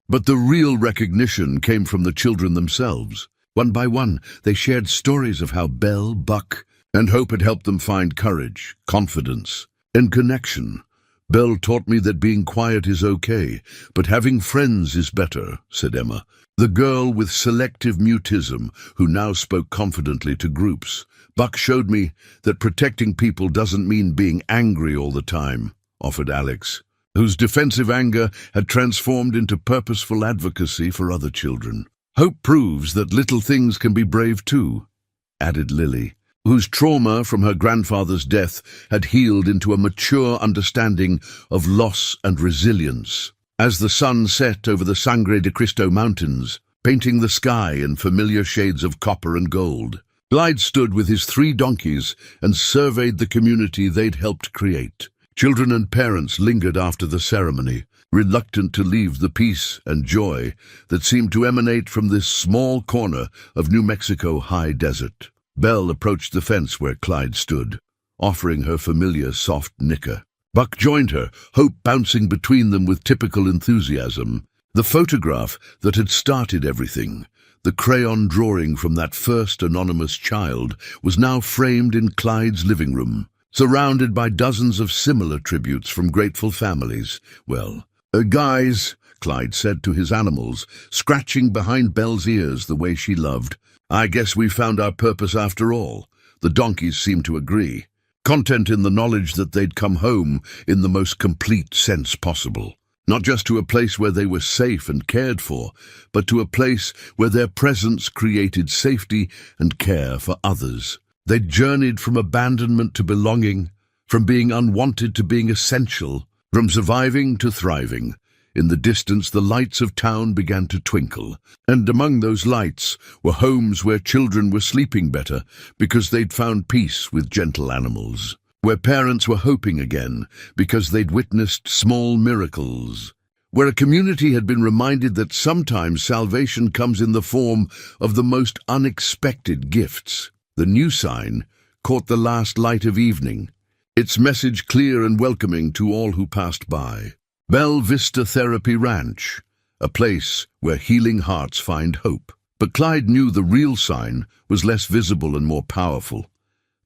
But the real recognition came from the children themselves. One by one, they shared stories of how Belle, Buck, and Hope had helped them find courage, confidence, and connection. "Belle taught me that being quiet is okay, but having friends is better," said Emma, the girl with selective mutism who now spoke confidently to groups. "Buck showed me that protecting people doesn't mean being angry all the time," offered Alex, whose defensive anger had transformed into purposeful advocacy for other children. "Hope proves that little things can be brave too," added Lily, whose trauma from her grandfather's death had healed into a mature understanding of loss and resilience. As the sun set over the Sangre de Cristo Mountains, painting the sky in familiar shades of copper and gold, Clyde stood with his 3 donkeys and surveyed the community they'd helped create. Children and parents lingered after the ceremony, reluctant to leave the peace and joy that seemed to emanate from this small corner of New Mexico high desert. Belle approached the fence where Clyde stood, offering her familiar soft nicker. Buck joined her, Hope bouncing between them with typical enthusiasm. The photograph that had started everything, the crayon drawing from that first anonymous child, was now framed in Clyde's living room, surrounded by dozens of similar tributes from grateful families. "Well, guys," Clyde said to his animals, scratching behind Belle's ears the way she loved, "I guess we found our purpose after all." The donkeys seemed to agree, content in the knowledge that they'd come home in the most complete sense possible. Not just to a place where they were safe and cared for, but to a place where their presence created safety and care for others. They'd journeyed from abandonment to belonging, from being unwanted to being essential, from surviving to thriving. In the distance, the lights of town began to twinkle, and among those lights were homes where children were sleeping better because they'd found peace with gentle animals, where parents were hoping again because they'd witnessed small miracles, where a community had been reminded that sometimes salvation comes in the form of the most unexpected gifts. The new sign caught the last light of evening, its message clear and welcoming to all who passed by. Belle Vista Therapy Ranch, a place where healing hearts find hope. But Clyde knew the real sign was less visible and more powerful.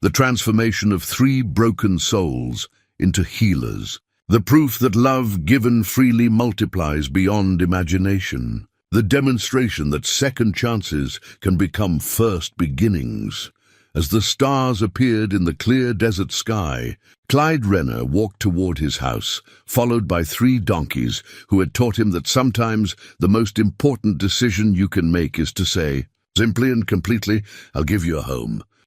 The transformation of 3 broken souls into healers. The proof that love given freely multiplies beyond imagination. The demonstration that second chances can become first beginnings. As the stars appeared in the clear desert sky, Clyde Renner walked toward his house, followed by 3 donkeys who had taught him that sometimes the most important decision you can make is to say, simply and completely, I'll give you a home.